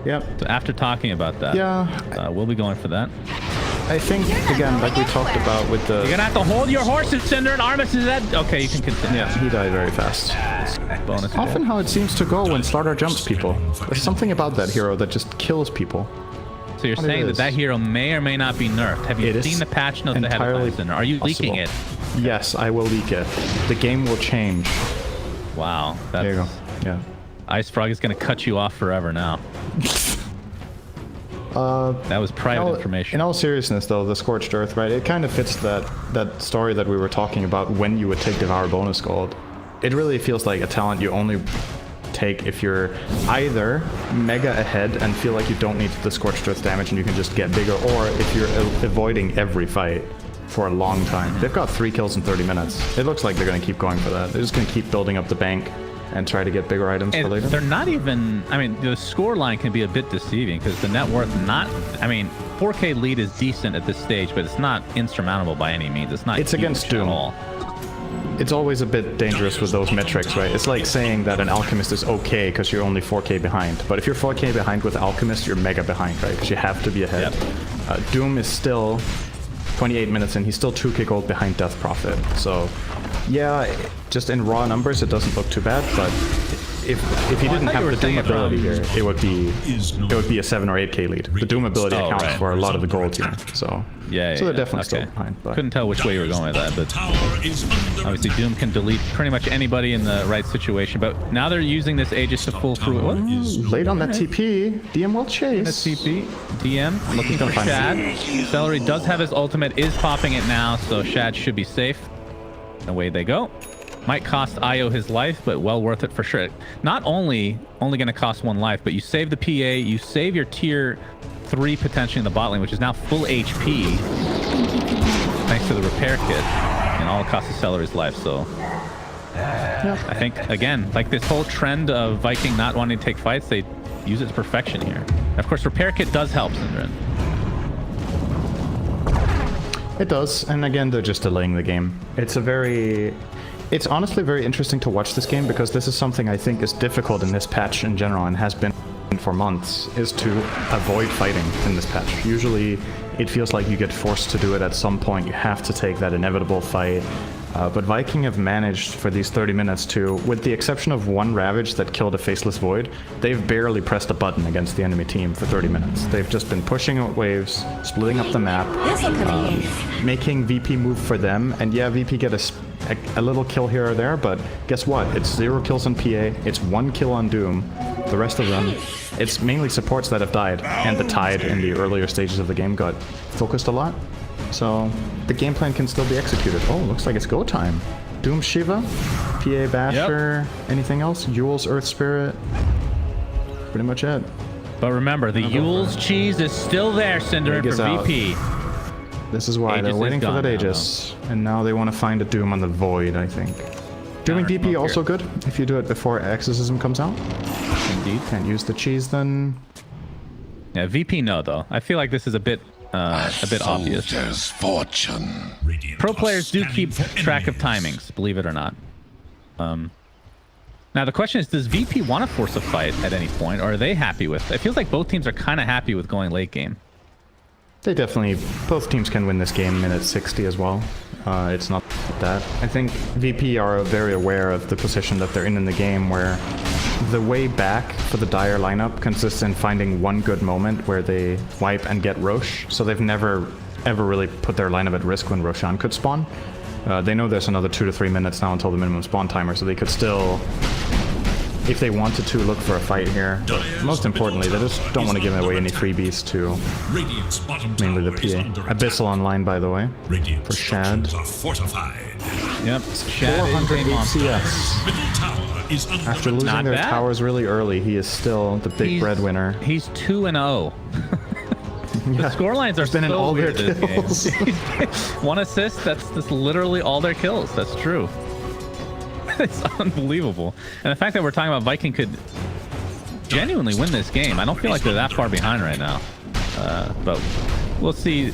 Yep. So after talking about that, we'll be going for that. I think, again, like we talked about with the... You're gonna have to hold your horses, Cinder, and Armus is dead. Okay, you can continue. Yeah, he died very fast. Bonus. Often how it seems to go when Slaughter jumps people. There's something about that hero that just kills people. So you're saying that hero may or may not be nerfed. Have you seen the patch notes ahead of time, Cinder? Are you leaking it? Yes, I will leak it. The game will change. Wow. That's... There you go. Yeah. Ice Frog is gonna cut you off forever now. That was private information. In all seriousness, though, the Scorched Earth, right? It kind of fits that story that we were talking about when you would take Devour bonus gold. It really feels like a talent you only take if you're either mega ahead and feel like you don't need the Scorched Earth damage and you can just get bigger, or if you're avoiding every fight for a long time. They've got 3 kills in 30 minutes. It looks like they're going to keep going for that. They're just going to keep building up the bank and try to get bigger items for later. They're not even... I mean, the score line can be a bit deceiving because the net worth not... I mean, 4K lead is decent at this stage, but it's not insurmountable by any means. It's not It's against Doom. At all. It's always a bit dangerous with those metrics, right? It's like saying that an Alchemist is okay because you're only 4K behind. But if you're 4K behind with Alchemist, you're mega behind, right? Because you have to be ahead. Yep. Doom is still 28 minutes in. He's still 2K gold behind Death Prophet. So... yeah, just in raw numbers, it doesn't look too bad, but if he didn't have the Doom ability here, it would be a 7 or 8K lead. The Doom ability accounts for a lot of the gold here, so so they're definitely still behind. But couldn't tell which way you were going with that, but obviously Doom can delete pretty much anybody in the right situation. But now they're using this Aegis to full through. What? Late on that TP, DM will chase. That TP, DM looking for Shad. Celery does have his ultimate, is popping it now, so Shad should be safe. Away they go. Might cost Io his life, but well worth it for sure. Not only going to cost 1 life, but you save the PA, you save your tier 3 potentially in the bot lane, which is now full HP, thanks to the repair kit, and all it costs is Celery's life. So I think, again, like this whole trend of Viking not wanting to take fights, they use it to perfection here. And of course, repair kit does help, Syndrin. It does, and again, they're just delaying the game. It's honestly very interesting to watch this game because this is something I think is difficult in this patch in general and has been for months, is to avoid fighting in this patch. Usually, it feels like you get forced to do it at some point. You have to take that inevitable fight. But Viking have managed for these 30 minutes to, with the exception of 1 Ravage that killed a Faceless Void, they've barely pressed a button against the enemy team for 30 minutes. They've just been pushing out waves, splitting up the map, making VP move for them, and yeah, VP get a little kill here or there, but guess what? It's 0 kills on PA, it's 1 kill on Doom. The rest of them, it's mainly supports that have died, and the Tide in the earlier stages of the game got focused a lot. So the game plan can still be executed. Oh, looks like it's go time. Doom Shiva, PA Basher, anything else? Yule's Earth Spirit. Pretty much it. But remember, the Yule's cheese is still there, Cinder, for VP. This is why they're waiting for that Aegis. And now they want to find a Doom on the Void, I think. Dooming DP also good if you do it before Exorcism comes out. Indeed. Can't use the cheese then. Yeah, VP no though. I feel like this is a bit obvious. Fortune. Pro players do keep track of timings, believe it or not. Now the question is, does VP want to force a fight at any point, or are they happy with it? It feels like both teams are kind of happy with going late game. They definitely, both teams can win this game minute 60 as well. It's not that. I think VP are very aware of the position that they're in the game, where the way back for the Dire lineup consists in finding one good moment where they wipe and get Rosh, so they've never ever really put their lineup at risk when Roshan could spawn. They know there's another 2 to 3 minutes now until the minimum spawn timer, so they could still, if they wanted to, look for a fight here. But most importantly, they just don't want to give away any freebies to mainly the PA. Abyssal online, by the way, for Shad. Yep, Shad 400 HCS. After losing Not their bad. towers really early, he is still the big breadwinner. He's 2-0. Yeah. The scorelines are been in so all their weird this kills. game. One assist, that's literally all their kills. That's true. It's unbelievable. And the fact that we're talking about Viking could genuinely win this game, I don't feel like they're that far behind right now. But we'll see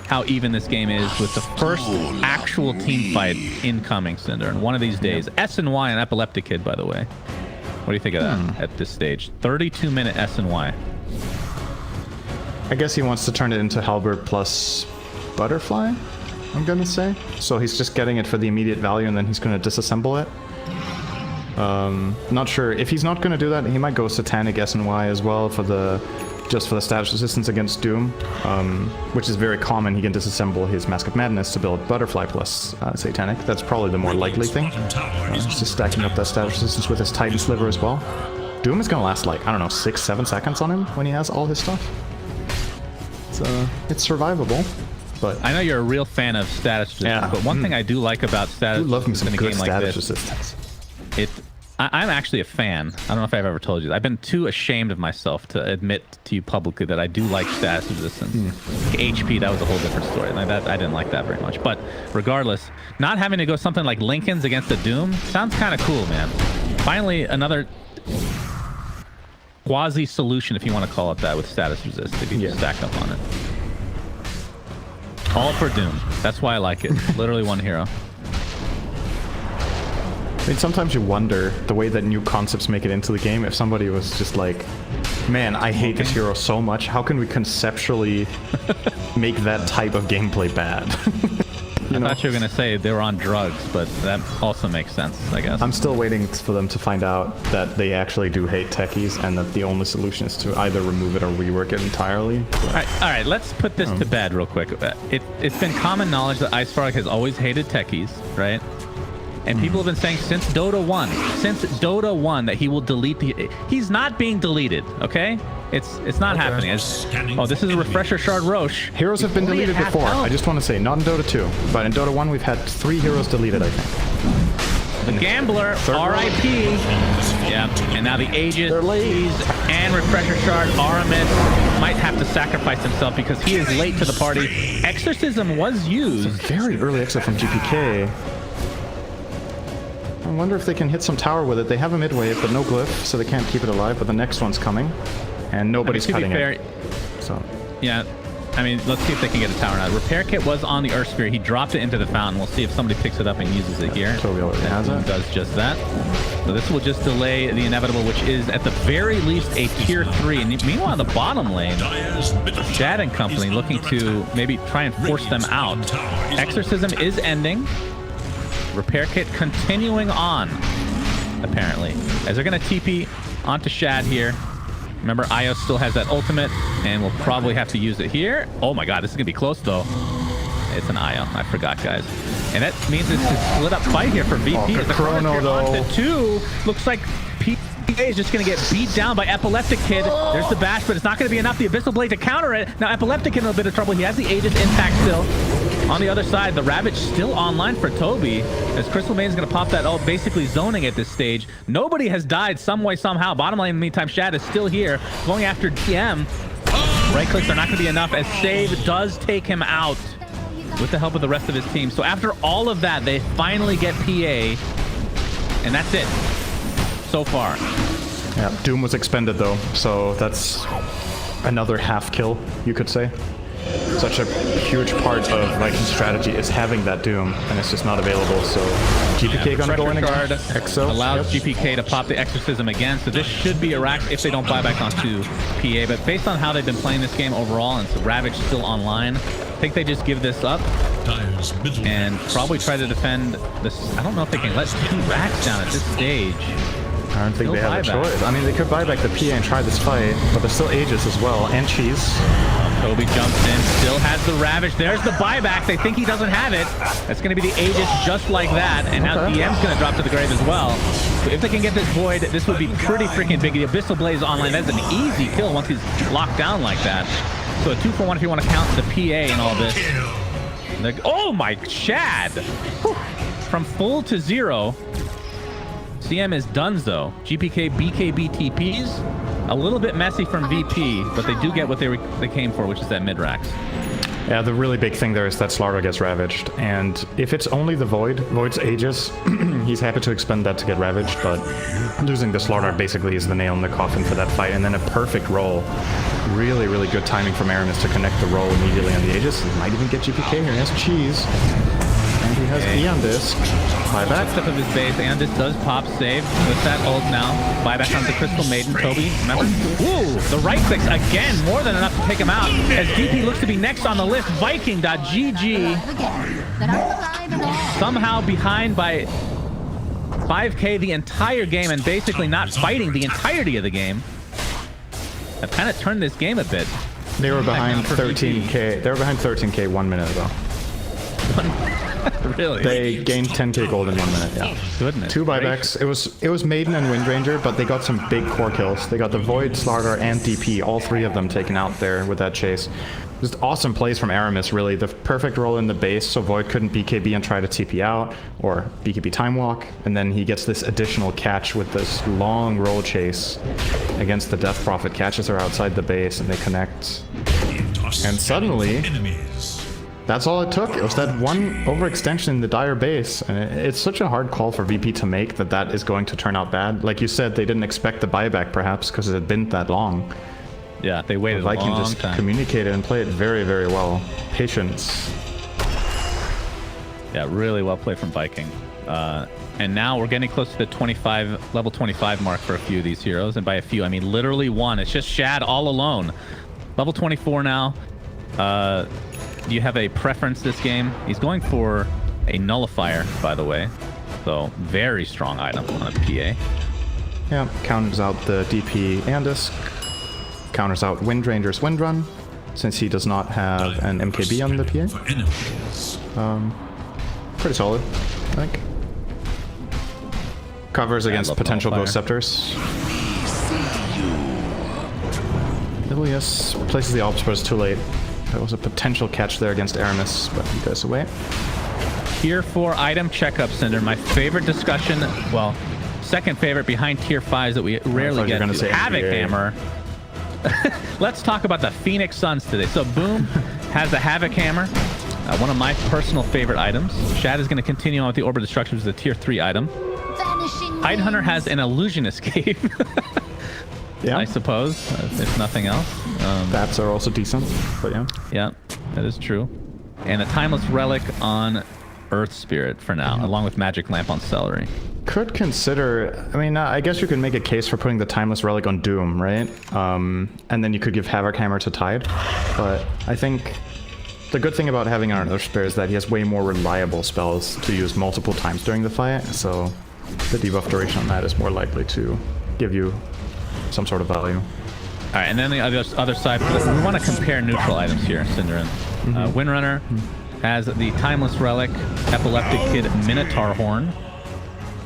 how even this game is with the first actual team fight incoming, Cinder. And one of these days, S&Y and Epileptic Kid, by the way. What do you think of that at this stage? 32-minute S&Y. I guess he wants to turn it into Halberd plus Butterfly, I'm gonna say. So he's just getting it for the immediate value, and then he's gonna disassemble it. Not sure. If he's not gonna do that, he might go Satanic S&Y as well for the status resistance against Doom, which is very common. He can disassemble his Mask of Madness to build Butterfly plus Satanic. That's probably the more likely thing. He's just stacking up that status resistance with his Titan Sliver as well. Doom is gonna last like, I don't know, 6-7 seconds on him when he has all his stuff. It's survivable, but I know you're a real fan of status resistance, but one thing I do like about status love me some in a good game like status this, resistance. I'm actually a fan. I don't know if I've ever told you. I've been too ashamed of myself to admit to you publicly that I do like status resistance. HP, that was a whole different story. Like that, I didn't like that very much. But regardless, not having to go something like Lincoln's against the Doom sounds kind of cool, man. Finally, another quasi solution, if you want to call it that, with status resist if you stack up on it. All for Doom. That's why I like it. Literally one hero. I mean, sometimes you wonder the way that new concepts make it into the game. If somebody was just like, man, I hate this hero so much, how can we conceptually make that type of gameplay bad? I thought you were going to say they were on drugs, but that also makes sense, I guess. I'm still waiting for them to find out that they actually do hate techies, and that the only solution is to either remove it or rework it entirely. All right, let's put this to bed real quick. It's been common knowledge that IceFrog has always hated techies, right? And people have been saying since Dota 1, that he will delete he's not being deleted, okay? It's not happening. Oh, this is a refresher shard Roche. Heroes have been deleted before. I just want to say, not in Dota 2, but in Dota 1 we've had 3 heroes deleted, I think. The Gambler, RIP. Yeah, and now the Aegis and Refresher Shard Aramis might have to sacrifice himself because he is late to the party. Exorcism was used. Very early exit from GPK. I wonder if they can hit some tower with it. They have a mid-wave, but no glyph, so they can't keep it alive, but the next one's coming. And nobody's cutting it. So. Yeah, I mean, let's see if they can get a tower now. Repair Kit was on the Earth Sphere. He dropped it into the fountain. We'll see if somebody picks it up and uses it here. Toby already has it. Does just that. So this will just delay the inevitable, which is at the very least a tier 3. And meanwhile, the bottom lane, Shad and company looking to maybe try and force them out. Exorcism is ending. Repair Kit continuing on, apparently, as they're going to TP onto Shad here. Remember, Io still has that ultimate, and we'll probably have to use it here. Oh my god, this is going to be close, though. It's an Io. I forgot, guys. And that means it's a split-up fight here for VP. The Chrono, though. 2. Looks like PA is just going to get beat down by Epileptic Kid. There's the bash, but it's not going to be enough. The Abyssal Blade to counter it. Now, Epileptic Kid in a bit of trouble. He has the Aegis intact still. On the other side, the Ravage still online for Toby, as Crystal Main is going to pop that ult, basically zoning at this stage. Nobody has died some way, somehow. Bottom lane, in the meantime, Shad is still here, going after DM. Right clicks are not going to be enough, as Save does take him out with the help of the rest of his team. So after all of that, they finally get PA, and that's it so far. Yeah, Doom was expended, though, so that's another half kill, you could say. such a huge part of Viking's strategy is having that Doom, and it's just not available. So GPK gonna go in again. Exo allows GPK to pop the Exorcism again, so this should be a rack if they don't buy back onto PA. But based on how they've been playing this game overall, and Ravage still online, I think they just give this up and probably try to defend this. I don't know if they can let 2 racks down at this stage. I don't think they have a choice. I mean, they could buy back the PA and try this fight, but there's still Aegis as well, and Cheese. Toby jumps in, still has the Ravage. There's the buyback. They think he doesn't have it. That's going to be the Aegis just like that, and now DM's going to drop to the grave as well. So if they can get this Void, this would be pretty freaking big. The Abyssal Blaze online, that's an easy kill once he's locked down like that. So a 2-for-1 if you want to count the PA and all this. Oh my, Shad! Whew. From full to 0. CM is donezo. GPK, BKB TPs. A little bit messy from VP, but they do get what they came for, which is that mid-racks. Yeah, the really big thing there is that Slardar gets ravaged, and if it's only the Void's Aegis, he's happy to expend that to get ravaged, but losing the Slardar basically is the nail in the coffin for that fight, and then a perfect roll. Really, really good timing from Aramis to connect the roll immediately on the Aegis. He might even get GPK here. He has Cheese. And he has Eondis. Buyback. Step of his base. Eondis does pop save with that ult now. Buyback on the Crystal Maiden. Toby, remember? Ooh, the right clicks again. More than enough to take him out. As DP looks to be next on the list. Viking.gg. Somehow behind by 5K the entire game and basically not fighting the entirety of the game. I've kind of turned this game a bit. They were behind 13K. They were behind 13K 1 minute ago. Really? They gained 10K gold in 1 minute, yeah. Goodness. 2 buybacks. It was Maiden and Windranger, but they got some big core kills. They got the Void, Slardar, and DP, all 3 of them taken out there with that chase. Just awesome plays from Aramis, really. The perfect roll in the base, so Void couldn't BKB and try to TP out, or BKB time walk, and then he gets this additional catch with this long roll chase against the Death Prophet. Catches her outside the base, and they connect. And suddenly, that's all it took. It was that one overextension in the Dire base, and it's such a hard call for VP to make that is going to turn out bad. Like you said, they didn't expect the buyback, perhaps, because it had been that long. Yeah, they waited a long time. Viking just communicated and played very, very well. Patience. Yeah, really well played from Viking. And now we're getting close to the level 25 mark for a few of these heroes. And by a few, I mean literally one. It's just Shad all alone. Level 24 now. Do you have a preference this game? He's going for a nullifier, by the way. So very strong item on a PA. Yeah, counters out the DP Andis. Counters out Windranger's Windrun, since he does not have an MKB on the PA. Pretty solid, I think. Covers against potential Ghost Scepters. Ilias places the Alps, but it's too late. There was a potential catch there against Aramis, but he goes away. Tier 4 item checkup, Cinder. My favorite discussion, well, second favorite behind tier 5s that we rarely get to. Havoc Hammer. Let's talk about the Phoenix Suns today. So Boom has the Havoc Hammer, one of my personal favorite items. Shad is going to continue on with the Orb of Destruction, which is a tier 3 item. Tidehunter has an Illusion Escape. Yeah, I suppose, if nothing else. Bats are also decent, but yeah. Yeah, that is true. And a Timeless Relic on Earth Spirit for now, along with Magic Lamp on Celery. Could consider, I mean, I guess you could make a case for putting the Timeless Relic on Doom, right? And then you could give Havoc Hammer to Tide. But I think the good thing about having an Earth Spirit is that he has way more reliable spells to use multiple times during the fight. So the debuff duration on that is more likely to give you some sort of value. All right, and then the other side, we want to compare neutral items here, Cinderin. Windrunner has the Timeless Relic, Epileptic Kid Minotaur Horn.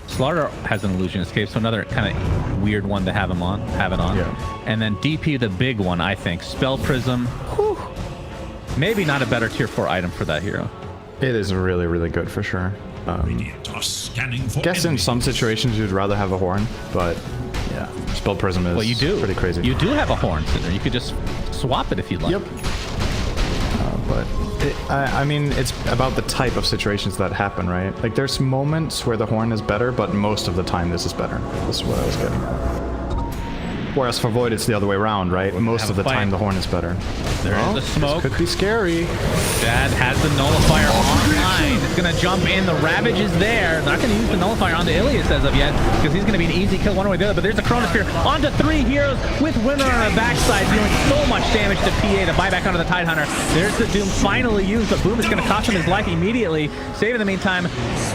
Slardar has an Illusion Escape, so another kind of weird one to have it on. Yeah. And then DP, the big one, I think. Spell Prism. Whew. Maybe not a better tier 4 item for that hero. It is really, really good for sure. Guess in some situations you'd rather have a horn, but yeah, Spell Prism is pretty crazy. You do have a horn, Cinder. You could just swap it if you'd like. Yep. But I mean, it's about the type of situations that happen, right? Like, there's moments where the horn is better, but most of the time this is better. This is what I was getting at. Whereas for Void, it's the other way around, right? Most have of a the time, fight. the Horn is better. There is the smoke. This could be scary. Dad has the nullifier online. It's going to jump in. The Ravage is there. Not going to use the nullifier onto Ilias as of yet, because he's going to be an easy kill one way or the other. But there's the Chronosphere onto 3 heroes with Winner on the backside, dealing so much damage to PA to buy back onto the Tidehunter. There's the Doom finally used, but Boom is going to cost him his life immediately. Save in the meantime.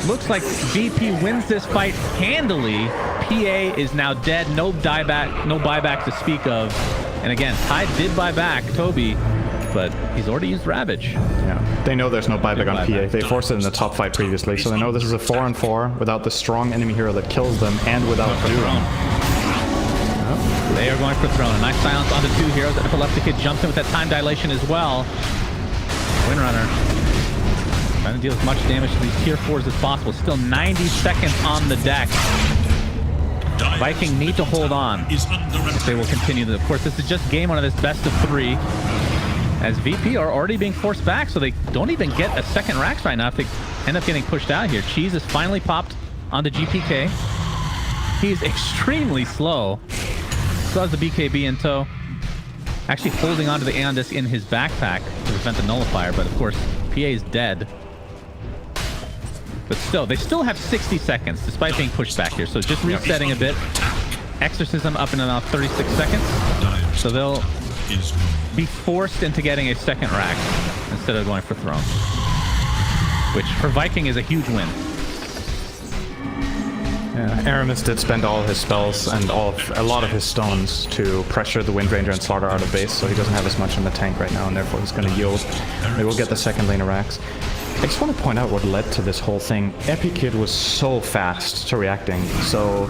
Looks like VP wins this fight handily. PA is now dead. No buyback to speak of. And again, Tide did buy back Toby, but he's already used Ravage. Yeah, they know there's no buyback on PA. buyback. They forced it in the top fight previously, so they know this is a 4-on-4 without the strong enemy hero that kills them and without Doom. They are going for Throne. A nice silence onto 2 heroes. Epileptic Kid jumps in with that time dilation as well. Windrunner trying to deal as much damage to these tier 4s as possible. Still 90 seconds on the deck. Viking need to hold on if they will continue. Of course, this is just game 1 of this best of 3. As VP are already being forced back, so they don't even get a second Rax right now if they end up getting pushed out here. Cheese is finally popped onto GPK. He's extremely slow. Still has the BKB in tow. Actually holding onto the Aeon Disc in his backpack to prevent the nullifier, but of course, PA is dead. But still, they still have 60 seconds despite being pushed back here. So just resetting a bit. Exorcism up in about 36 seconds. So they'll be forced into getting a second rack instead of going for Throne. Which for Viking is a huge win. Yeah, Aramis did spend all his spells and a lot of his stones to pressure the Wind Ranger and Slaughter out of base, so he doesn't have as much in the tank right now, and therefore he's going to yield. They will get the second lane of racks. I just want to point out what led to this whole thing. Epikid was so fast to reacting, so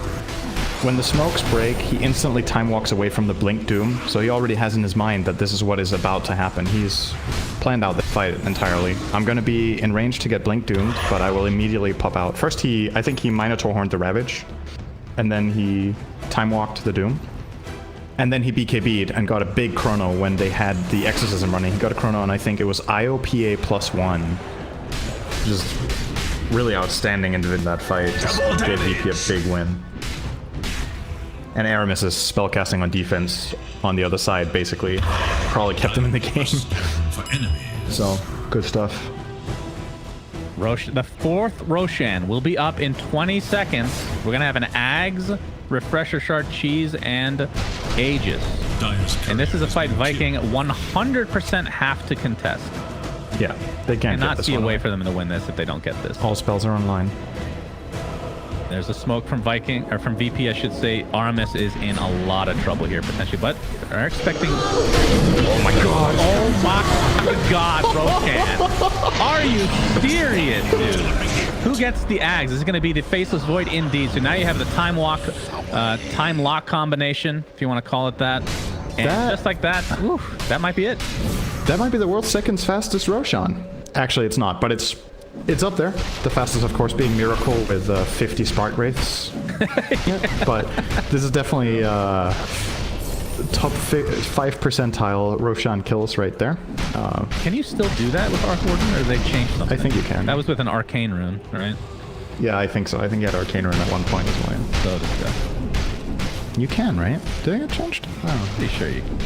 when the smokes break, he instantly time walks away from the Blink Doom, so he already has in his mind that this is what is about to happen. He's planned out the fight entirely. I'm going to be in range to get Blink Doomed, but I will immediately pop out. First, I think he Minotaur Horned the Ravage, and then he time walked the Doom. And then he BKB'd and got a big chrono when they had the Exorcism running. He got a chrono, and I think it was IOPA +1. Just really outstanding in that fight. Just gave VP a big win. And Aramis' spellcasting on defense on the other side basically probably kept him in the game. So, good stuff. The 4th Roshan will be up in 20 seconds. We're going to have an Ags, Refresher Shard, Cheese, and Aegis. And this is a fight Viking 100% have to contest. Yeah, they can't not get this see a one way away. for them to win this if they don't get this. All spells are online. There's a smoke from Viking, or from VP, I should say. Aramis is in a lot of trouble here potentially, but they're expecting. Oh my god! Oh my god, Roshan! Are you serious, dude? Who gets the Ags? This is going to be the Faceless Void indeed. So now you have the time lock combination, if you want to call it that. And just like that, that might be it. That might be the world's second fastest Roshan. Actually, it's not, but it's up there. The fastest, of course, being Miracle with 50 Spark Wraiths. But this is definitely top 5 percentile Roshan kills right there. Can you still do that with Arc Warden, or they changed something? I think you can. That was with an Arcane Rune, right? Yeah, I think so. I think you had Arcane Rune at one point as well. So does that. You can, right? Did it get changed? Oh. Pretty sure you can.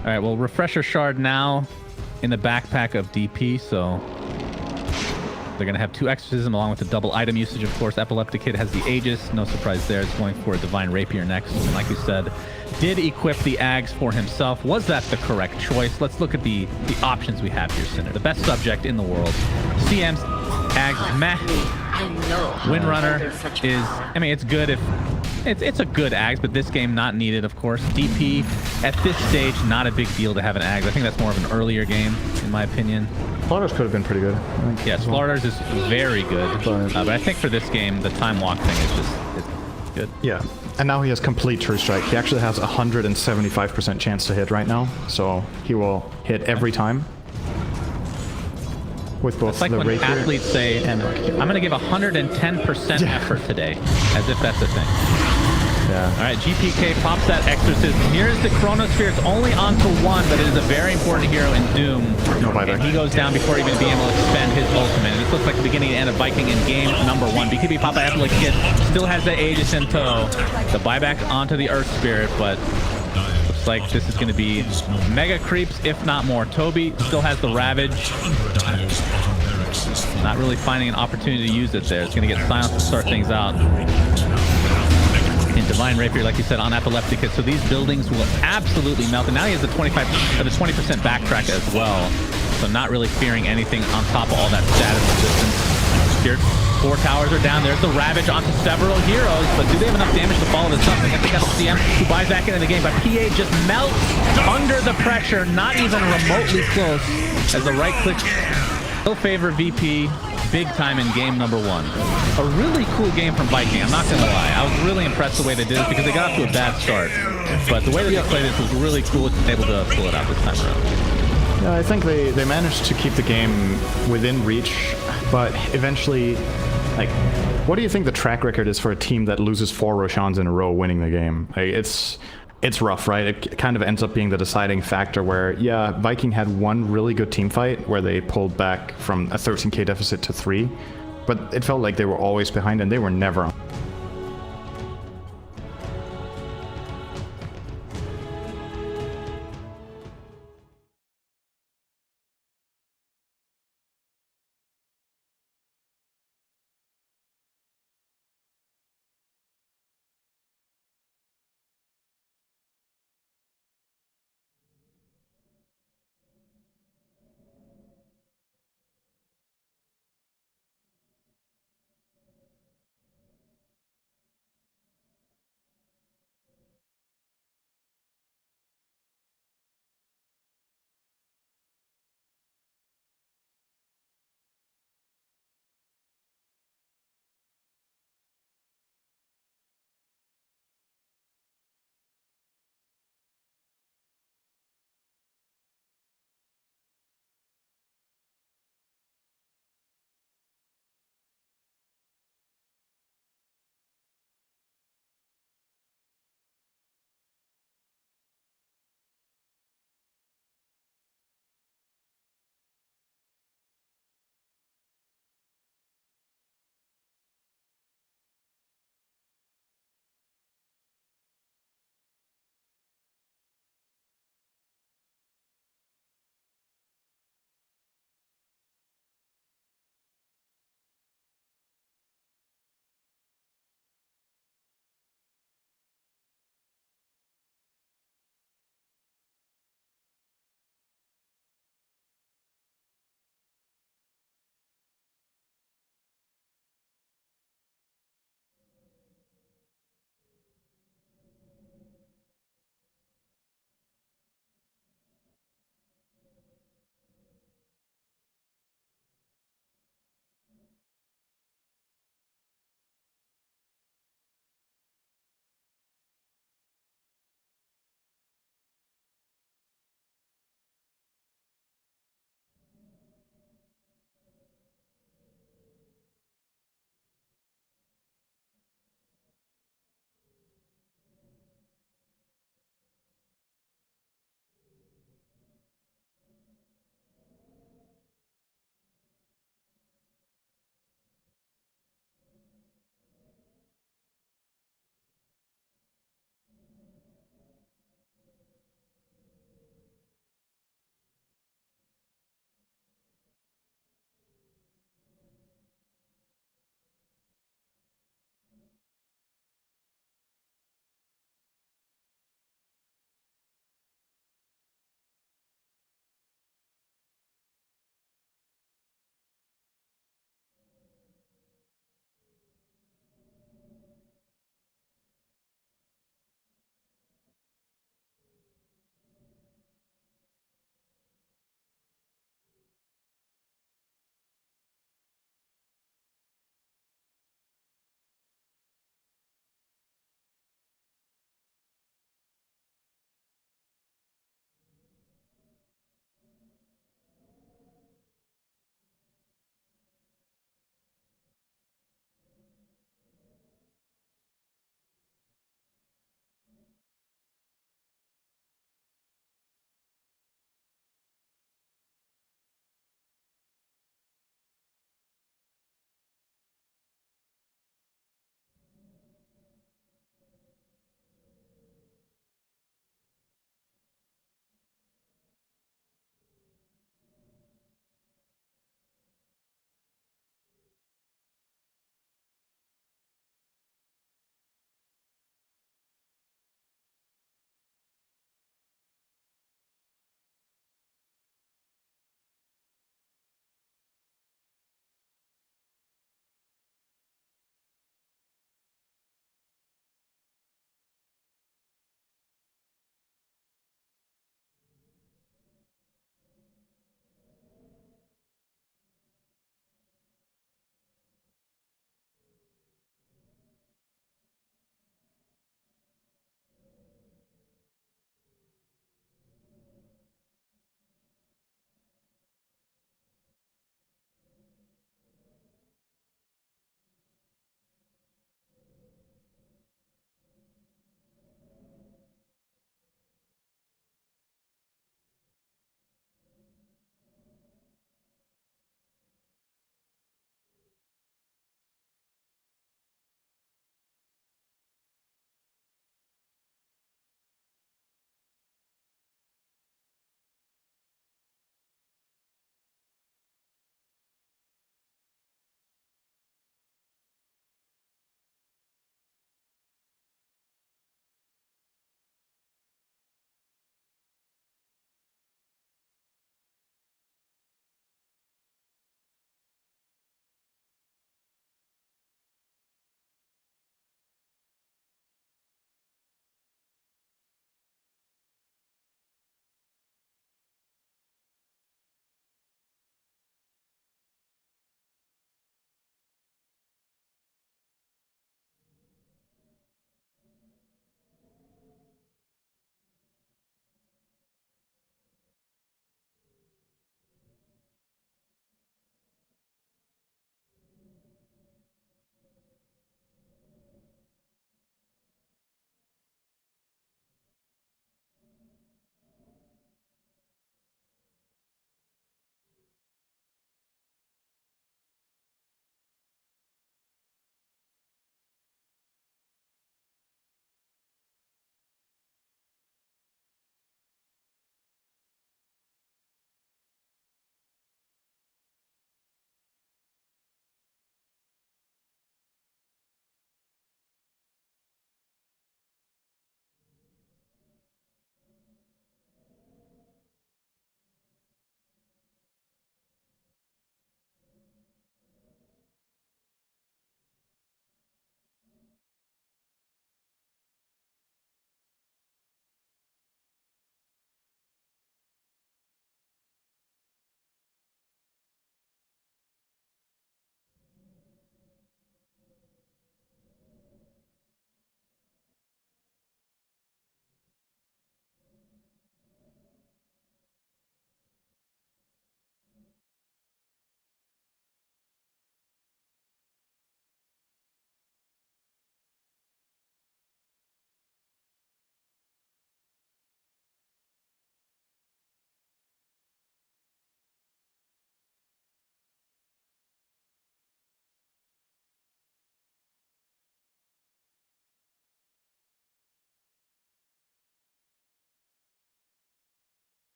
All right, well, Refresher Shard now in the backpack of DP, so they're going to have 2 Exorcism along with the double item usage, of course. Epileptic Kid has the Aegis. No surprise there. It's going for a Divine Rapier next. And like we said, did equip the Ags for himself. Was that the correct choice? Let's look at the options we have here, Cinder. The best subject in the world. CM's Ags, meh. Windrunner is, I mean, it's good if... It's a good Ags, but this game not needed, of course. DP, at this stage, not a big deal to have an Ags. I think that's more of an earlier game, in my opinion. Slaughters could have been pretty good. Yeah, Slaughters is very good. But I think for this game, the time walk thing is just it's good. Yeah, and now he has complete True Strike. He actually has a 175% chance to hit right now, so he will hit every time. With both it's like the when Rapier athletes say, I'm going to give 110% effort today, as if that's a thing. Yeah. All right, GPK pops that Exorcism. Here's the Chronosphere. It's only onto 1, but it is a very important hero in Doom. No buyback. And he goes down before even being able to expend his ultimate. And this looks like the beginning and end of Viking in game number 1. BKB Papa Epic Kid still has the Aegis in tow. The buyback onto the Earth Spirit, but looks like this is going to be mega creeps, if not more. Toby still has the Ravage. Not really finding an opportunity to use it there. It's going to get silenced to start things out. In Divine Rapier, like you said, on Epileptic Hit. So these buildings will absolutely melt. And now he has the 20% backtrack as well. So not really fearing anything on top of all that status resistance. Here, 4 towers are down. There's the Ravage onto several heroes. But do they have enough damage to follow this up? I think they got the CM who buys back into the game. But PA just melts under the pressure. Not even remotely close as the right click will favor VP big time in game number 1. A really cool game from Viking, I'm not gonna lie. I was really impressed the way they did it because they got off to a bad start. But the way that they played this was really cool, able to pull it out this time around. Yeah, I think they managed to keep the game within reach, but eventually, like, what do you think the track record is for a team that loses 4 Roshans in a row winning the game? Like, it's rough, right? It kind of ends up being the deciding factor where, yeah, Viking had one really good team fight where they pulled back from a 13k deficit to 3, but it felt like they were always behind and they were never on